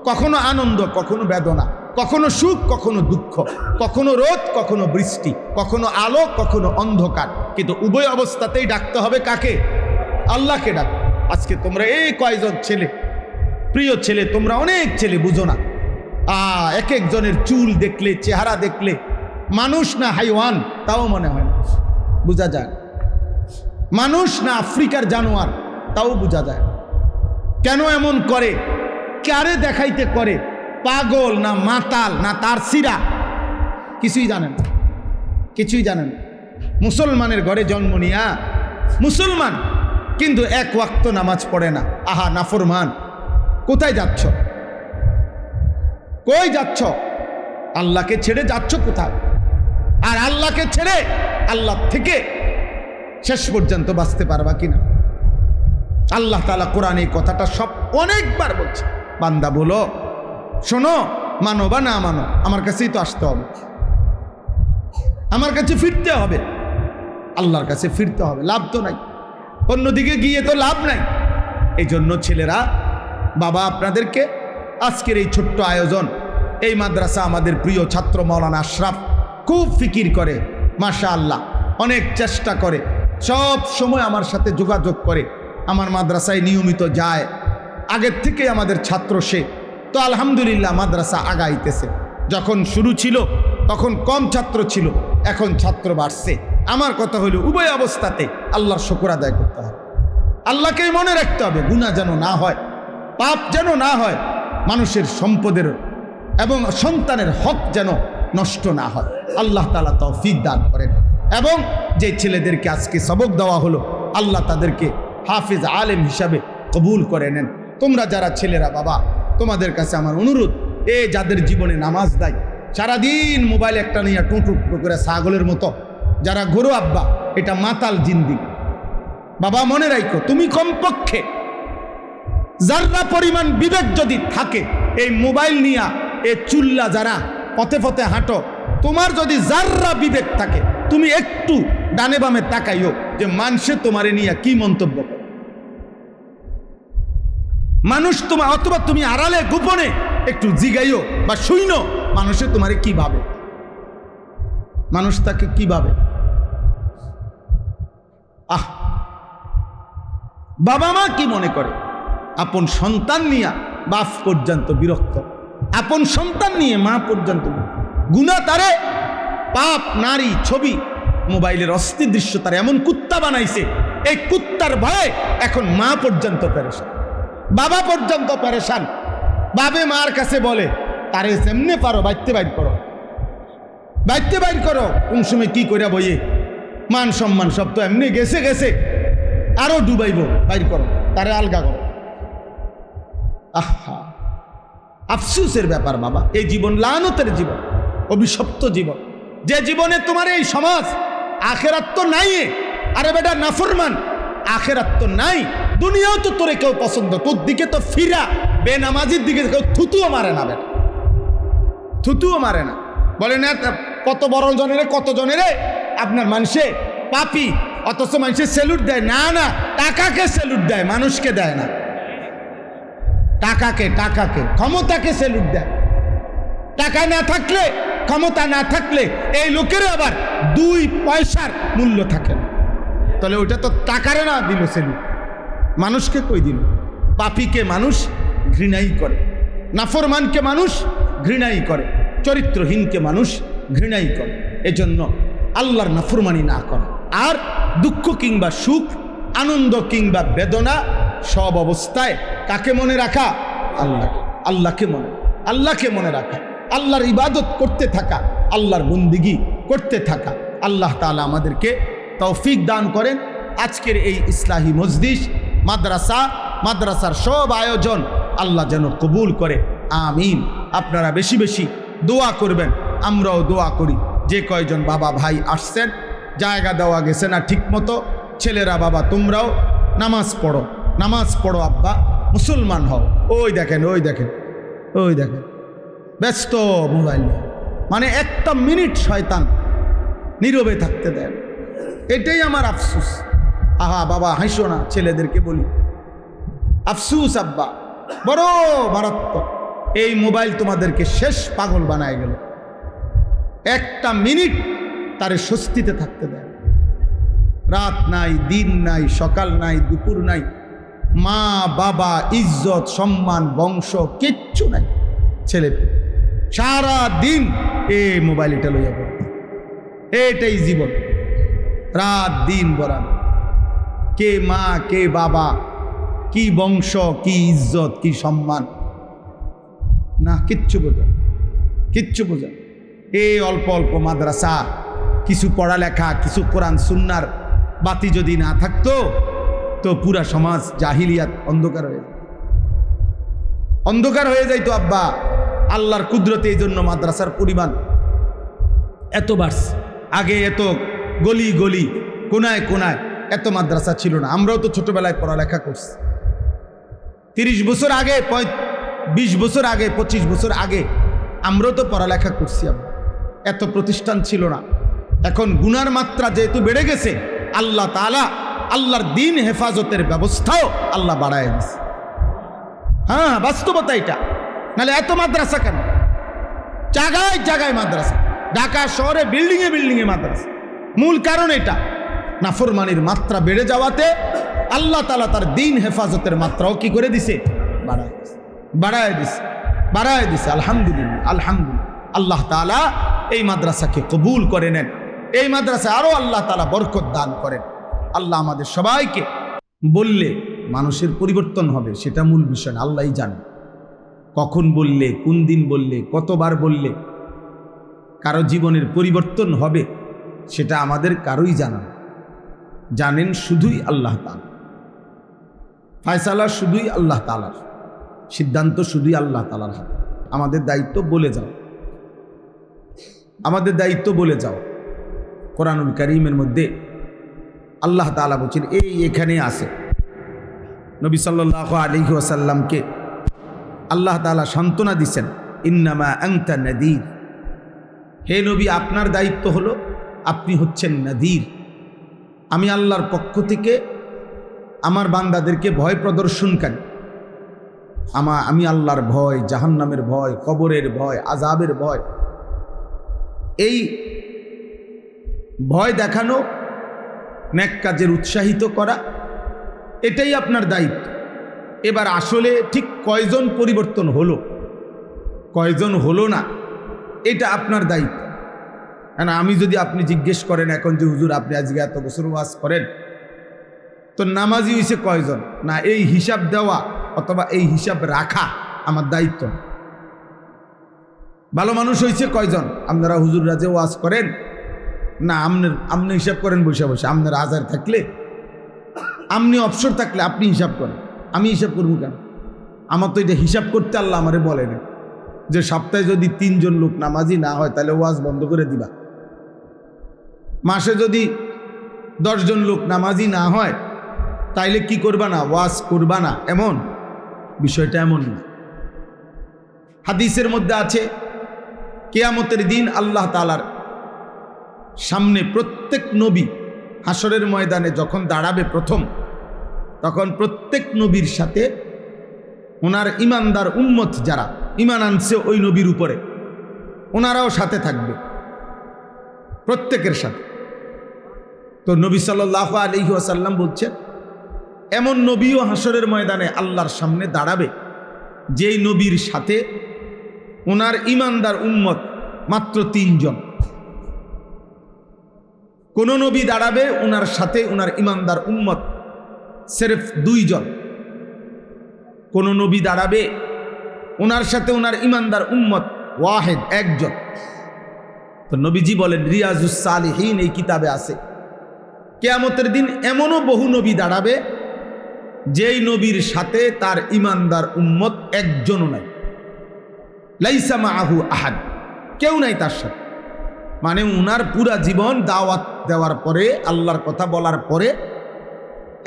কখনো আনন্দ কখনো বেদনা, কখনো সুখ কখনো দুঃখ, কখনো রোদ কখনো বৃষ্টি, কখনো আলো কখনো অন্ধকার, কিন্তু উভয় অবস্থাতেই ডাকতে হবে কাকে? আল্লাহকে ডাক। আজকে তোমরা এই কয়জন ছেলে, প্রিয় ছেলে, তোমরা অনেক ছেলে বুঝো না, এক একজনের চুল দেখলে, চেহারা দেখলে মানুষ না হাইওয়ান তাও মনে হয় না, বোঝা যায়। মানুষ না আফ্রিকার জানোয়ার তাও বোঝা যায়। কেন এমন করে? কারে দেখাইতে করে? পাগল না মাতাল না তার সিরা? কিছুই জানেন, কিছুই জানেন। মুসলমানের ঘরে জন্ম নিয়া মুসলমান, কিন্তু এক ওয়াক্ত নামাজ পড়ে না। আহা নাফরমান, কোথায় যাচ্ছ? কই যাচ্ছ? আল্লাহকে ছেড়ে যাচ্ছ কোথায়? আর আল্লাহকে ছেড়ে আল্লাহ থেকে শেষ পর্যন্ত বাঁচতে পারবা কিনা? আল্লাহ তাআলা কোরআনে এই কথাটা সব অনেকবার বলছে, বান্দা বলো, শোনো, মানো বা না মানো, আমার কাছেই তো আসতে হবে, আমার কাছে ফিরতে হবে, আল্লাহর কাছে ফিরতে হবে, লাভ তো নাই। অন্যদিকে গিয়ে তো লাভ নাই। এই জন্য ছেলেরা, বাবা আপনাদেরকে আজকের এই ছোট্ট আয়োজন, এই মাদ্রাসা আমাদের প্রিয় ছাত্র মাওলানা আশরাফ খুব ফিকির করে, মাশাআল্লাহ অনেক চেষ্টা করে, সব সময় আমার সাথে যোগাযোগ করে, আমার মাদ্রাসায় নিয়মিত যায়, আগের থেকে আমাদের ছাত্র সে। তো আলহামদুলিল্লাহ মাদ্রাসা আগাইতেছে। যখন শুরু ছিল তখন কম ছাত্র ছিল, এখন ছাত্র বাড়ছে। আমার কথা হলো উভয় অবস্থাতে আল্লাহর শুকর আদায় করতে হবে, আল্লাহকেই মনে রাখতে হবে, গুনাহ যেন না হয়, পাপ যেন না হয়, মানুষের সম্পদের এবং সন্তানের হক যেন নষ্ট না হয়। আল্লাহ তাআলা তৌফিক দান করেন। এবং যে ছেলেদেরকে আজকে সবক দেওয়া হলো, আল্লাহ তাদেরকে হাফিজ আলেম হিসাবে কবুল করে নেন। তোমরা যারা ছেলেরা, বাবা তোমাদের কাছে আমার অনুরোধ, যাদের জীবনে নামাজ দেয়, সারাদিন মোবাইল একটা নিয়ে টুঁটু করে ছাগলের মতো যারা ঘোরো, আব্বা এটা মাতাল জিন্দিগি। বাবা মনে রাখো, তুমি কমপক্ষে যারা পরিমাণ বিবেক যদি থাকে, এই মোবাইল নিয়ে এ চুল্লা যারা পথে পথে হাঁটো, তোমার যদি যারা বিবেক থাকে, তুমি একটু ডানে বামে তাকাইও যে মানুষে তোমারে নিয়ে কি মন্তব্য করে। মানুষ তোমার, অথবা তুমি আড়ালে গোপনে একটু জিগাইও বা শুইনো, মানুষে তোমারে কি ভাবে, মানুষ তাকে কি ভাবে। বাবা মা কি মনে করে, আপন সন্তান নিয়ে বাপ পর্যন্ত বিরক্ত, আপন সন্তান নিয়ে মা পর্যন্ত গুনাহ তারে, পাপ, নারী, ছবি, মোবাইলের অস্থির দৃশ্য তার এমন কুত্তা বানাইছে, এই কুত্তার ভয়ে এখন মা পর্যন্ত পেরেশান, বাবা পর্যন্ত পেরেশান। বাবে মার কাছে বলে, তারে যেমনে পারো বাইতে বাইর করো, বাইতে বাইর করো, কোন সময় কি কইরা বইয়ে মান সম্মান সব তো এমনি গেছে গেছে, আরো ডুবাইব, বাইর করো, তারে আলগা করো। আহা, আফসোসের ব্যাপার বাবা। এই জীবন লানতের জীবন, অভিশপ্ত জীবন, যে জীবনে তোমার এই সমাজ, আখেরাত তো নাই। আরে বেটা নাফরমান, আখেরাত তো নাই, দুনিয়াও তো তোরে কেউ পছন্দ, তোর দিকে তো ফিরা, বেনামাজির দিকে কেউ থুতুও মারে না, বেটা থুতুও মারে না। বলে না কত বড় জনেরে, কত জনেরে আপনার মানুষে পাপি, অথচ মানুষে স্যালুট দেয় না, না টাকাকে স্যালুট দেয়, মানুষকে দেয় না। টাকাকে, ক্ষমতাকে স্যালুট দেয়। টাকা না থাকলে, ক্ষমতা না থাকলে এই লোকের আবার 2 পয়সার মূল্য থাকে না। তাহলে ওইটা তো টাকারে না দিল স্যালুট, মানুষকে কই দিল। পাপীকে মানুষ ঘৃণাই করে, নাফরমানকে মানুষ ঘৃণাই করে, চরিত্রহীনকে মানুষ ঘৃণাই করে। এজন্য আল্লাহর নাফরমানি না করা। আর দুঃখ কিংবা সুখ, আনন্দ কিংবা বেদনা, সব অবস্থায় কাকে মনে রাখা? আল্লাহকে মনে রাখা, আল্লাহর ইবাদত করতে থাকা, আল্লাহর বন্দিগি করতে থাকা। আল্লাহ তাআলা আমাদেরকে তৌফিক দান করেন। আজকের এই ইসলাহি মজলিস, মাদ্রাসার সব আয়োজন আল্লাহ যেন কবুল করে, আমিন। আপনারা বেশি বেশি দোয়া করবেন, আমরাও দোয়া করি। যে কয়জন বাবা ভাই আসছেন, জায়গা দেওয়া গেছে না ঠিক মতো, ছেলেরা বাবা তোমরাও নামাজ পড়ো আব্বা, মুসলমান হও। ওই দেখেন ব্যস্ত মোবাইল নিয়ে, মানে একটা মিনিট শয়তান নীরবে থাকতে দেয়। এটাই আমার আফসোস। আহা বাবা হাসো না, ছেলেদেরকে বলি আফসোস আব্বা, বড় মারাত্মক। এই মোবাইল তোমাদেরকে শেষ পাগল বানায় গেল। একটা মিনিট তারে স্বস্তিতে থাকতে দেয়। রাত নাই, দিন নাই, সকাল নাই, দুপুর নাই, মা বাবা, ইজ্জত, সম্মান, বংশ কিচ্ছু নাই। ছেলে সারা দিন এই মোবাইল এটা লইয়া পড়ে, এটাই জীবন। রাত দিন বরাবর কে মা কে বাবা, কি বংশ, কি ইজ্জত, কি সম্মান, না কিচ্ছু বোঝা। এই অল্প অল্প মাদ্রাসা, কিছু পড়ালেখা, কিছু কোরআন সুন্নার বাতি যদি না থাকতো তো পুরা সমাজ জাহিলিয়াত অন্ধকার হয়ে যাইতো আব্বা। আল্লাহর কুদরতে এই জন্য মাদ্রাসার পরিমাণ এত বাড়ছে। আগে এত গলি গলি কোনায় কোনায় এত মাদ্রাসা ছিল না। আমরাও তো ছোটবেলায় পড়ালেখা করছি। 30 বছর আগে, 20 বছর আগে, 25 বছর আগে আমরাও তো পড়ালেখা করছি। এত প্রতিষ্ঠান ছিল না। এখন গুনার মাত্রা যেহেতু বেড়ে গেছে, আল্লাহ তাআলা আল্লাহর দিন হেফাজতের ব্যবস্থাও আল্লাহ বাড়ায় দিছে। হ্যাঁ, বাস্তবতা এটা। নাহলে এত মাদ্রাসা কেন? জায়গায় জায়গায় মাদ্রাসা, ঢাকা শহরে বিল্ডিংয়ে বিল্ডিংয়ে মাদ্রাসা। মূল কারণ এটা, নাফরমানির মাত্রা বেড়ে যাওয়াতে আল্লাহ তাআলা তার দিন হেফাজতের মাত্রাও কি করে দিছে? বাড়ায় দিছে। আলহামদুলিল্লাহ, আলহামদুলিল্লাহ। আল্লাহ তাআলা এই মাদ্রাসাকে কবুল করে নেন, এই মাদ্রাসা আরো আল্লাহ তাআলা বরকত দান করেন। আল্লাহ আমাদের সবাইকে, বললে মানুষের পরিবর্তন হবে সেটা মূল বিষয় না, আল্লাহই জানেন। কখন বললে, কোন দিন বললে, কতবার বললে কারো জীবনের পরিবর্তন হবে সেটা আমাদের কারোই জানা না। জানেন শুধুই আল্লাহ তাআলা। ফায়সালা শুধুই আল্লাহ তাআলার, সিদ্ধান্ত শুধুই আল্লাহ তাআলার হাতে। আমাদের দায়িত্ব বলে যাও, আমাদের দায়িত্ব বলে যাও। কোরআনুল কারীমের মধ্যে আল্লাহ তাআলা বলেন, এখানে আছে নবী সাল্লাল্লাহু আলাইহি ওয়াসাল্লামকে আল্লাহ তাআলা সান্ত্বনা দিচ্ছেন, ইন্নামা আনতা নাযীর। হে নবী, আপনার দায়িত্ব হলো আপনি হচ্ছেন নাযীর। আমি আল্লাহর পক্ষ থেকে আমার বান্দাদেরকে ভয় প্রদর্শনকারী। আমি আল্লাহর ভয়, জাহান্নামের ভয়, কবরের ভয়, আযাবের ভয়, এই ভয় দেখানো, নেক কাজের উৎসাহিত করা, এটাই আপনার দায়িত্ব। এবার আসলে ঠিক কয়জন পরিবর্তন হলো, কয়জন হলো না, এটা আপনার দায়িত্ব। কারণ আমি যদি আপনি জিজ্ঞেস করেন এখন যে হুজুর আপনি আজকে এত বছর ওয়াজ করেন, তো নামাজি হয়েছে কয়জন, না এই হিসাব দেওয়া অথবা এই হিসাব রাখা আমার দায়িত্ব। ভালো মানুষ হয়েছে কয়জন, আপনারা হুজুররা যে ওয়াজ করেন, না আপনি হিসাব করেন বসে বসে। আপনার আজার থাকলে, আপনি অবসর থাকলে আপনি হিসাব করেন, আমি হিসাব করবো কেন? আমার তো এটা হিসাব করতে আল্লাহ আমারে বলেন যে সপ্তাহে যদি 3 জন লোক নামাজি না হয় তাহলে ওয়াজ বন্ধ করে দিবা। মাসে যদি 10 জন লোক নামাজি না হয় তাইলে কি করবা না? ওয়াজ করবা না। এমন বিষয়টা এমন না। হাদিসের মধ্যে আছে, কিয়ামতের দিন আল্লাহ তাআলার সামনে প্রত্যেক নবী হাসরের ময়দানে যখন দাঁড়াবে প্রথম, তখন প্রত্যেক নবীর সাথে ওনার ইমানদার উম্মত যারা ইমান আনছে ওই নবীর উপরে, ওনারাও সাথে থাকবে, প্রত্যেকের সাথে। তো নবী সাল্লাল্লাহু আলাইহি ওয়াসাল্লাম বলছেন, এমন নবীও হাসরের ময়দানে আল্লাহর সামনে দাঁড়াবে যেই নবীর সাথে ওনার ইমানদার উম্মত মাত্র 3 জন। কোন নবী দাঁড়াবে ওনার সাথে ওনার ইমানদার উম্মত সির্ফ 2 জন। কোন নবী দাঁড়াবে ওনার সাথে ওনার ইমানদার উম্মত ওয়াহিদ, 1 জন। তো নবীজি বলেন, রিয়াজুস সালিহিন এই কিতাবে আছে, কিয়ামতের দিন এমনও বহু নবী দাঁড়াবে যেই নবীর সাথে তার ইমানদার উম্মত 1 জনও নাই। লাইসা মাআহু আহাদ, কেউ নাই তার সাথে। মানে উনার পুরা জীবন দাওয়াত দেওয়ার পরে, আল্লাহর কথা বলার পরে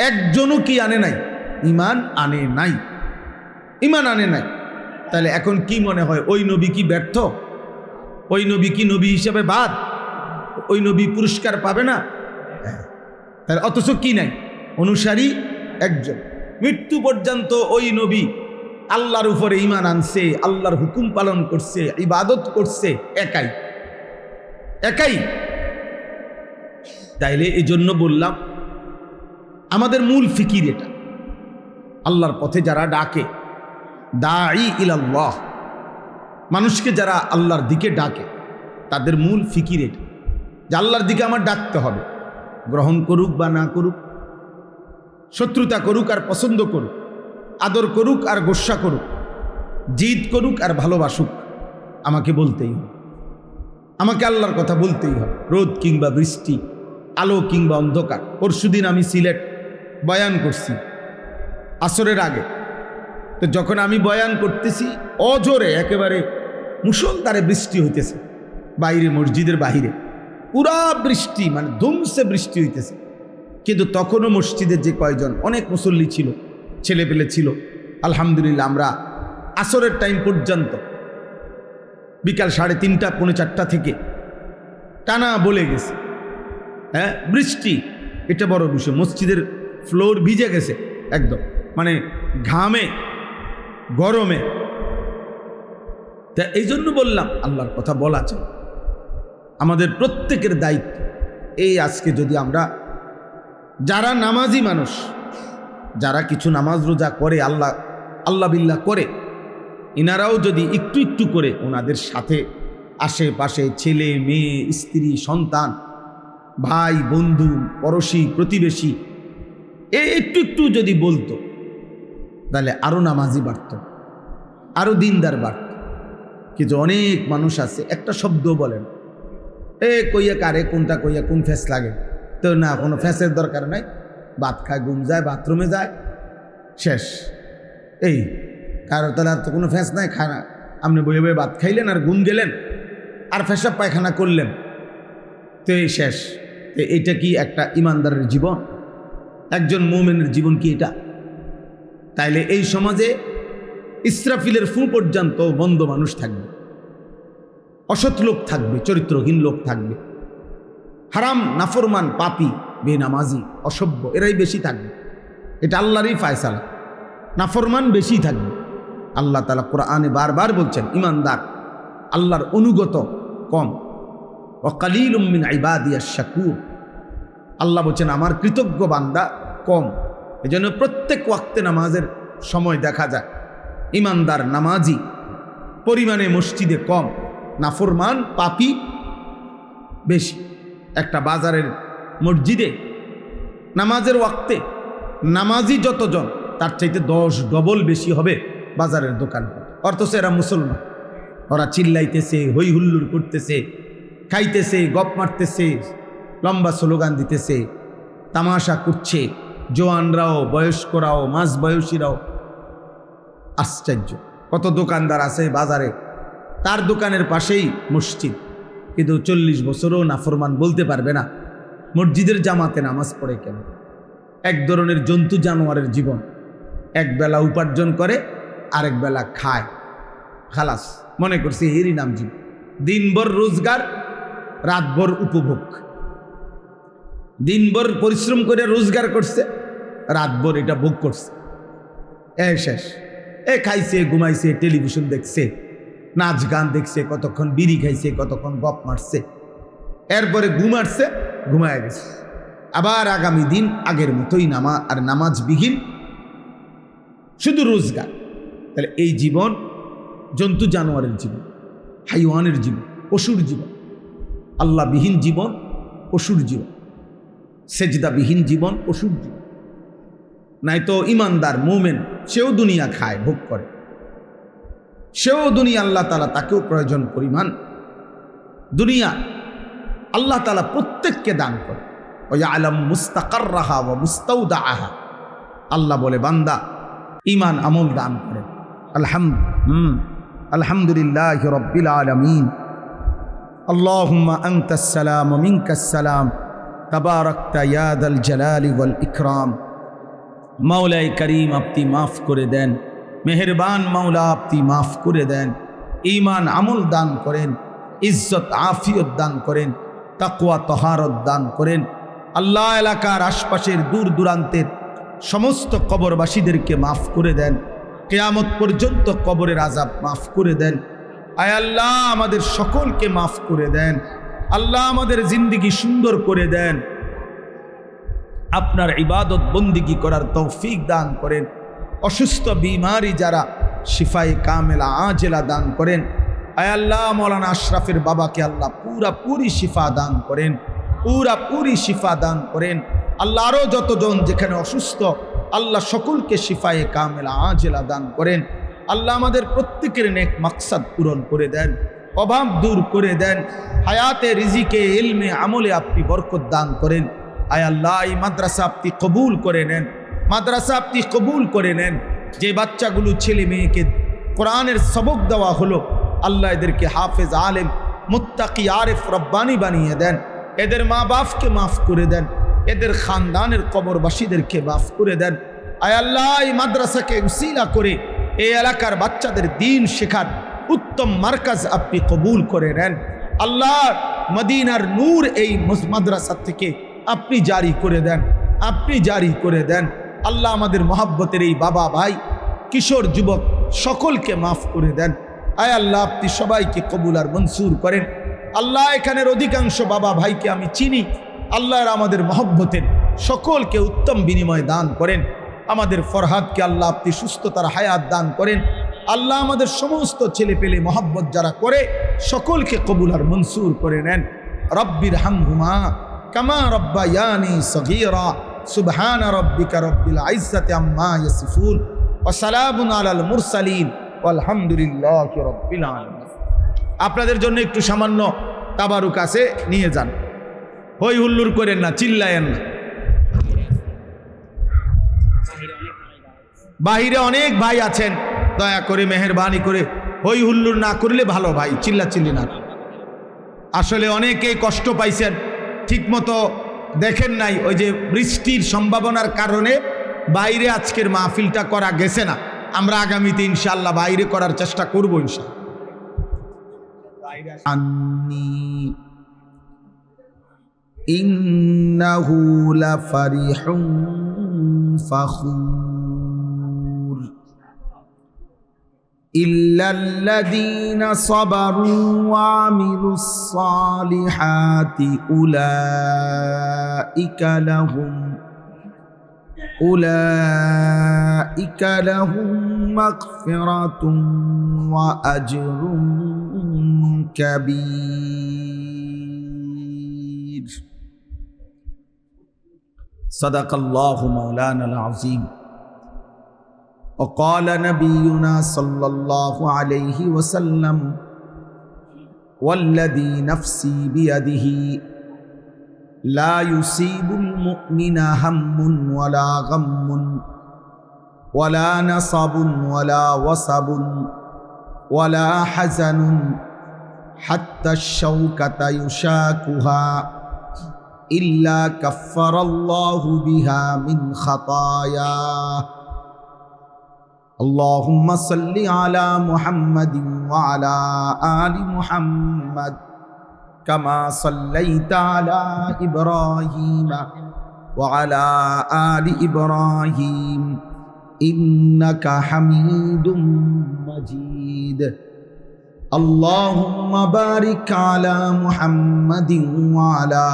1 জনও কি আনে নাই? ইমান আনে নাই, ইমান আনে নাই। তাহলে এখন কি মনে হয়, ওই নবী কি ব্যর্থ? ওই নবী কি নবী হিসেবে বাদ? ওই নবী পুরস্কার পাবে না? তাহলে অথচ কি নাই? অনুসারী 1 জন। মৃত্যু পর্যন্ত ওই নবী আল্লাহর উপরে ইমান আনছে, আল্লাহর হুকুম পালন করছে, ইবাদত করছে একাই। তাইলে এই জন্য বললাম আমাদের মূল ফিকির এটা। আল্লাহর পথে যারা ডাকে, দাঈ ইলাল্লাহ, মানুষকে যারা আল্লাহর দিকে ডাকে, তাদের মূল ফিকির এটা যে আল্লাহর দিকে আমার ডাকতে হবে। গ্রহণ করুক বা না করুক, শত্রুতা করুক আর পছন্দ করুক, আদর করুক আর গোস্বা করুক, জিদ করুক আর ভালোবাসুক, আমাকে বলতেই হবে, আমাকে আল্লাহর কথা বলতেই হবে। রোদ কিংবা বৃষ্টি, আলো কিংবা অন্ধকার। পরশুদিন আমি সিলেট বয়ান করছি আসরের আগে। তো যখন আমি বয়ান করতেছি, অজোরে একেবারে মুষলধারে বৃষ্টি হইতেছে বাইরে, মসজিদের বাহিরে পুরা বৃষ্টি, মানে ধুমসে বৃষ্টি হইতেছে। কিন্তু তখনও মসজিদের যে কয়জন অনেক মুসল্লি ছিল, ছেলেপেলে ছিল, আলহামদুলিল্লাহ আমরা আসরের টাইম পর্যন্ত বিকাল 3:30 পৌনে 4টা থেকে টানা বলে গেছে। হ্যাঁ, বৃষ্টি এটা বড় বিষয়। মসজিদের ফ্লোর ভিজে গেছে একদম, মানে ঘামে গরমে। তা এই জন্য বললাম আল্লাহর কথা বলা চাই, আমাদের প্রত্যেকের দায়িত্ব। এই আজকে যদি আমরা যারা নামাজি মানুষ, যারা কিছু নামাজ রোজা করে, আল্লাহ বিল্লাহ করে, ইনারাও যদি একটু একটু করে ওনাদের সাথে আশেপাশে ছেলে মেয়ে স্ত্রী সন্তান ভাই বন্ধু পড়োশি প্রতিবেশী একটু একটু যদি বলতো, তাহলে আরও নামাজি বাড়ত, আরও দিনদার বাড়ত। কিন্তু অনেক মানুষ আছে একটা শব্দ বলেন, কইয়া কারে কোনটা কইয়া কোন ফ্যাস লাগে, তো না কোনো ফ্যাসের দরকার নাই, ভাত খায় ঘুম যায় বাথরুমে যায় শেষ। এই কারো তাহলে আর তো কোনো ফ্যাস নাই, খানা আপনি বইয়ে বইয়ে ভাত খাইলেন আর ঘুম গেলেন আর ফ্যাসাব পায়খানা করলেন, তো এই শেষ। তো এইটা কি একটা ইমানদারের জীবন? একজন মুমিনের জীবন কি এটা? তাইলে এই সমাজে ইসরাফিলের ফু পর্যন্ত বন্ধ মানুষ থাকবে, অসৎ লোক থাকবে, চরিত্রহীন লোক থাকবে, হারাম নাফরমান পাপী বেনামাজি অসভ্য এরাই বেশি থাকবে। এটা আল্লাহরই ফায়সালা, নাফরমান বেশি থাকবে। আল্লাহ তাআলা কোরআনে বারবার বলছেন ইমানদার আল্লাহর অনুগত কম। ওয়া কালিলুম মিন ইবাদিয়াশ শাকুর, আল্লাহ বলছেন আমার কৃতজ্ঞ বান্দা কম। এজন্য প্রত্যেক ওয়াক্তে নামাজের সময় দেখা যায় ইমানদার নামাজি পরিমাণে মসজিদে কম, নাফরমান পাপী বেশি। একটা বাজারের মসজিদে নামাজের ওয়াক্তে নামাজি যতজন তার চাইতে 10 ডবল বেশি হবে বাজারের দোকান, অথচ এরা মুসলমান। ওরা চিল্লাইতেছে, হই হুল্লুর করতেছে, খাইতেছে, গপ মারতেছে, লম্বা স্লোগান দিতেছে, তামাশা করছে, জোয়ানরাও বয়স্করাও মাঝ বয়সীরাও। আশ্চর্য, কত দোকানদার আছে বাজারে, তার দোকানের পাশেই মসজিদ, কিন্তু 40 বছরও নাফরমান বলতে পারবে না মসজিদের জামাতে নামাজ পড়ে কেন। এক ধরনের জন্তু জানোয়ারের জীবন, এক বেলা উপার্জন করে আরেক বেলা খায়, খালাস মনে করছে এরই নাম জীবন। দিনভর রোজগার, রাতভর উপভোগ। দিনভর পরিশ্রম করে রোজগার করছে, রাতভর এটা ভোগ করছে, শেষ। খাইছে ঘুমাইছে, টেলিভিশন দেখছে, নাচ গান দেখছে, কতক্ষণ বিড়ি খাইছে, কতক্ষণ গপ মারছে, এরপরে ঘুমাচ্ছে, ঘুমায় গেছে। আবার আগামী দিন আগের মতোই নামাজবিহীন, শুধু রোজগার। তাহলে এই জীবন জন্তু জানোয়ারের জীবন, হাইওয়ানের জীবন, পশুর জীবন। আল্লাহবিহীন জীবন পশুর জীবন, সেজদাবিহীন জীবন পশুর জীবন। নাই তো ইমানদার মুমিন সেও দুনিয়া খায়, ভোগ করে, সেও দুনিয়া আল্লাহ তাআলা তাকেও প্রয়োজন পরিমাণ দুনিয়া আল্লাহ তাআলা প্রত্যেককে দান করে। ওয়া'লাম মুস্তাকাররাহা ওয়া মুস্তাউদাআহা, আল্লাহ বলে বান্দা ঈমান আমল দান করেন। আলহামদুলিল্লাহি রাব্বিল আলামিন। আল্লাহুম্মা আনতাস সালাম ওয়া মিনকাস সালাম, তাবারাকতা ইয়া যাল জালালি ওয়াল ইকরাম। মাওলাই করিম আপনি মাফ করে দেন, মেহেরবান মাওলা আপনি মাফ করে দেন, ঈমান আমল দান করেন, ইজ্জত আফিয়ত দান করেন, তাকওয়া তহারত দান করেন। আল্লাহ এলাকার আশপাশের দূর দূরান্তের সমস্ত কবরবাসীদেরকে মাফ করে দেন, কিয়ামত পর্যন্ত কবরের আযাব মাফ করে দেন। আয় আল্লাহ আমাদের সকলকে মাফ করে দেন। আল্লাহ আমাদের জিন্দেগি সুন্দর করে দেন, আপনার ইবাদত বন্দিগি করার তৌফিক দান করেন। অসুস্থ বিমারি যারা শিফায়ে কামেলা আজেলা দান করেন। আয় আল্লাহ মৌলানা আশরাফের বাবাকে আল্লাহ পুরি শিফা দান করেন, পুরি শিফা দান করেন। আল্লাহ আরও যতজন যেখানে অসুস্থ আল্লাহ সকলকে শিফায়ে কামেলা আজেলা দান করেন। আল্লাহ আমাদের প্রত্যেকের নেক মাকসাদ পূরণ করে দেন, অভাব দূর করে দেন, হায়াতে রিজিকে ইলমে আমলে আপনি বরকত দান করেন। আয় আল্লাহ এই মাদ্রাসা আপনি কবুল করে নেন, মাদ্রাসা আপনি কবুল করে নেন। যে বাচ্চাগুলো ছেলে মেয়েকে কোরআনের সবক দেওয়া হলো, আল্লাহ এদেরকে হাফেজ আলেম মুত্তাকি আরেফ রব্বানি বানিয়ে দেন। এদের মা বাপকে মাফ করে দেন, এদের খানদানের কবরবাসীদেরকে মাফ করে দেন। আয় আল্লাহ এই মাদ্রাসাকে উসিলা করে এই এলাকার বাচ্চাদের দ্বীন শেখার উত্তম মার্কাজ আপনি কবুল করে নেন। আল্লাহ মদিনার নূর এই মাদ্রাসা থেকে আপনি জারি করে দেন, আপনি জারি করে দেন। আল্লাহ আমাদের মহাব্বতের এই বাবা ভাই কিশোর যুবক সকলকে মাফ করে দেন। আয় আল্লাহ আপনি সবাইকে কবুল আর মনসুর করেন। আল্লাহ এখানের অধিকাংশ বাবা ভাইকে আমি চিনি, আল্লাহর আমাদের মহব্বতের সকলকে উত্তম বিনিময় দান করেন। আমাদের ফরহাদকে আল্লাহ আপনি সুস্থতার হায়াত দান করেন। আল্লাহ আমাদের সমস্ত ছেলে পেলে মহব্বত যারা করে সকলকে কবুল আর মনসুর করে নেন। রব্বির হামহুমা কামা রব্বায়ানি সগীরা সুবহান রব্বিকা রব্বিল ইজ্জাতি আম্মা ইয়াসিফুন ওয়া সালামুন আলাল মুরসালিন আলহামদুলিল্লাহি রাব্বিল আলামিন। আপনাদের জন্য একটু সামান্য তাবারুক আছে, নিয়ে যান। হই হুল্লুর করেন না, চিল্লায়েন না। বাহিরে অনেক ভাই আছেন, দয়া করে মেহেরবানি করে হই হুল্লুর না করলে ভালো ভাই, চিল্লাচিল্লি না। আসলে অনেকেই কষ্ট পাইছেন, ঠিকমতো দেখেন নাই। ওই যে বৃষ্টির সম্ভাবনার কারণে বাইরে আজকের মাহফিলটা করা গেছে না। আমরা আগামীতে ইনশাআল্লাহ বাইরে করার চেষ্টা করবো ইনশাআল্লাহ। ইন্নাহু লাফারিহুন ফাখুর ইল্লাল্লাযীনা সাবারু ওয়া আমিলুস সালিহাতি উলাইকা লাহুম মাগফিরাতুন ওয়া আজরুন কাবীর। সাদাকাল্লাহু মাওলানাল আযীম। وقال نبينا صلى الله عليه وسلم والذي نفسي بيده لا يصيب المؤمن هم ولا غم ولا نصب ولا وصب ولا حزن حتى الشوكة يشاكها إلا كفر الله بها من خطاياه. اللهم صل على محمد وعلى آل محمد كما صليت على إبراهيم وعلى آل إبراهيم إنك حميد مجيد. اللهم بارك على محمد وعلى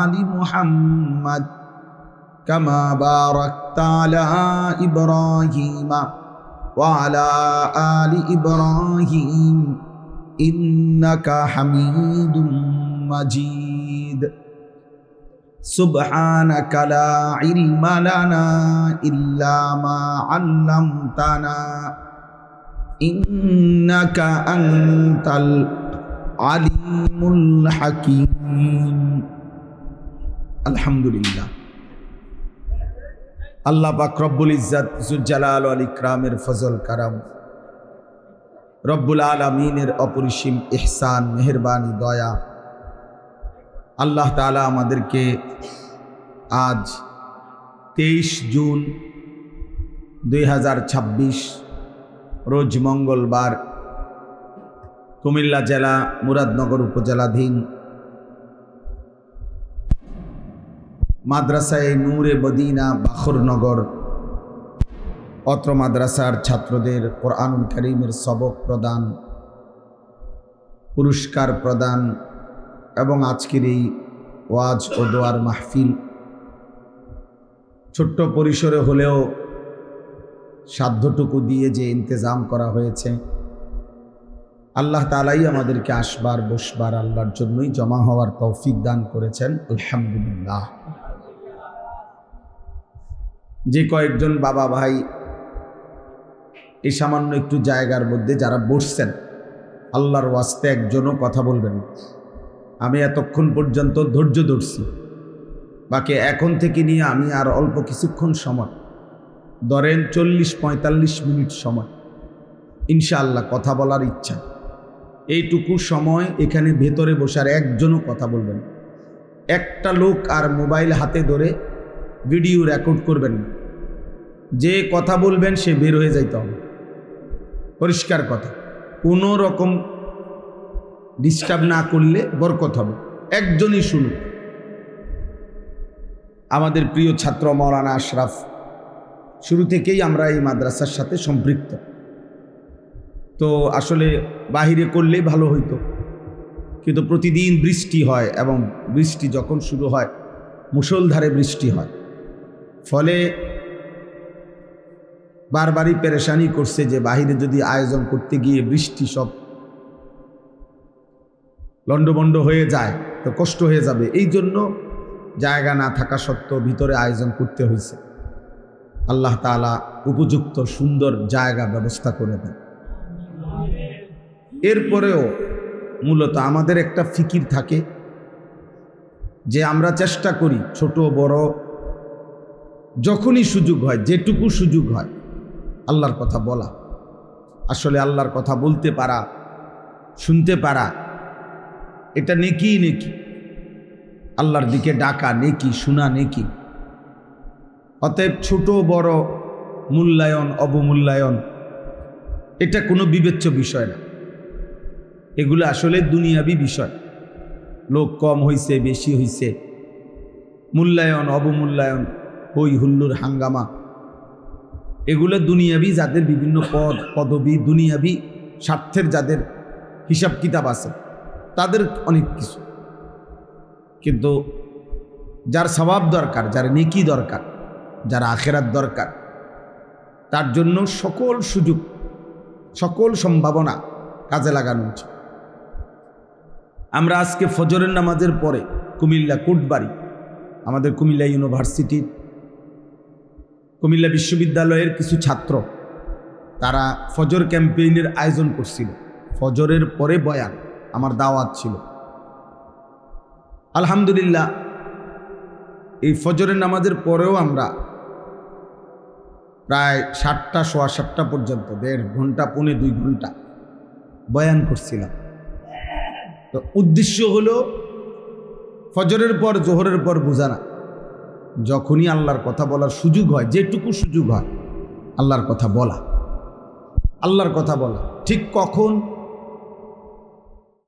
آل محمد كما باركت على إبراهيم وعلى آل إبراهيم إنك حميد مجيد. سبحانك لا علم لنا إلا ما علمتنا إنك أنت العليم الحكيم. الحمد لله. আল্লাহ পাক রব্বুল ইজ্জত যুল জালাল ওয়াল ইকরামের ফজল কারাম, রব্বুল আলামিনের অপরিসীম ইহসান মেহেরবানি দয়া, আল্লাহ তাআলা আমাদেরকে আজ 23 জুন 2026 রোজ মঙ্গলবার কুমিল্লা জেলা মুরাদনগর উপজেলাধীন মাদ্রাসায়ে নূরে মদিনা বাখরনগর অত্র মাদ্রাসার ছাত্রদের কোরআনুল কারীমের সবক প্রদান, পুরস্কার প্রদান এবং আজকের এই ওয়াজ ও দোয়ার মাহফিল ছোট্ট পরিসরে হলেও সাধ্যটুকু দিয়ে যে ইন্তজাম করা হয়েছে, আল্লাহ তাআলাই আমাদেরকে আসবার বসবার আল্লাহর জন্যই জমা হওয়ার তৌফিক দান করেছেন। আলহামদুলিল্লাহ। যে কয়েকজন বাবা ভাই এই সামান্য একটু জায়গার মধ্যে যারা বসছেন, আল্লাহর ওয়াস্তে একজনও কথা বলবেন না। আমি এতক্ষণ পর্যন্ত ধৈর্য ধরছি, বাকি এখন থেকে নিয়ে আমি আর অল্প কিছুক্ষণ সময়, ধরেন 40-45 মিনিট সময় ইনশাআল্লাহ কথা বলার ইচ্ছা। এইটুকু সময় এখানে ভেতরে বসার একজনও কথা বলবেন, একটা লোক আর মোবাইল হাতে ধরে ভিডিও রেকর্ড করবেন না। যে কথা বলবেন সে বের হয়ে যাইতে হবে, পরিষ্কার কথা। কোনো রকম ডিস্টার্ব না করলে বরকত হবে। একজনই শুনুক, আমাদের প্রিয় ছাত্র মাওলানা আশরাফ, শুরু থেকেই আমরা এই মাদ্রাসার সাথে সম্পৃক্ত। তো আসলে বাহিরে করলেই ভালো হইতো, কিন্তু প্রতিদিন বৃষ্টি হয় এবং বৃষ্টি যখন শুরু হয় মুষলধারে বৃষ্টি হয়, ফলে বারবারই পেরেশানি করছে যে বাহিরে যদি আয়োজন করতে গিয়ে বৃষ্টি সব লন্ডভন্ড হয়ে যায় তো কষ্ট হয়ে যাবে। এই জন্য জায়গা না থাকা সত্ত্বেও ভিতরে আয়োজন করতে হয়েছে। আল্লাহ তাআলা উপযুক্ত সুন্দর জায়গা ব্যবস্থা করে দেন। এরপরেও মূলত আমাদের একটা ফিকির থাকে যে আমরা চেষ্টা করি ছোট বড় যখনই সুযোগ হয়, যেটুকু সুযোগ হয় আল্লাহর কথা বলা। আসলে আল্লাহর কথা বলতে পারা, শুনতে পারা, এটা নেকি নেকি, আল্লাহর দিকে ডাকা নেকি, শোনা নেকি। অতএব ছোট বড় মূল্যায়ন অবমূল্যায়ন এটা কোনো বিবেচ্য বিষয় না, এগুলো আসলে দুনিয়াবি বিষয়। লোক কম হইছে বেশি হইছে, মূল্যায়ন অবমূল্যায়ন, হই হুল্লোর হাঙ্গামা, এগুলো দুনিয়াবি যাদের বিভিন্ন পদ পদবি, দুনিয়াবি স্বার্থের যাদের হিসাব কিতাব আছে তাদের অনেক কিছু। কিন্তু যার সওয়াব দরকার, যার নেকি দরকার, যার আখিরাত দরকার, তার জন্য সকল সুযোগ সকল সম্ভাবনা কাজে লাগানো উচিত। আমরা আজকে ফজরের নামাজের পরে কুমিল্লা কোটবাড়ি, আমাদের কুমিল্লা ইউনিভার্সিটির কুমিল্লা বিশ্ববিদ্যালয়ের কিছু ছাত্র তারা ফজর ক্যাম্পেইনের আয়োজন করছিল। ফজরের পরে বয়ান, আমার দাওয়াত ছিল। আলহামদুলিল্লাহ এই ফজরের নামাজের পরেও আমরা প্রায় 7টা সোয়া 7টা পর্যন্ত 1.5 ঘন্টা পৌনে 2 ঘন্টা বয়ান করছিলাম। তো উদ্দেশ্য হলো ফজরের পর জোহরের পর বোঝানা, যখনই আল্লাহর কথা বলার সুযোগ হয়, যেটুকু সুযোগ হয় আল্লাহর কথা বলা, আল্লাহর কথা বলা। ঠিক কখন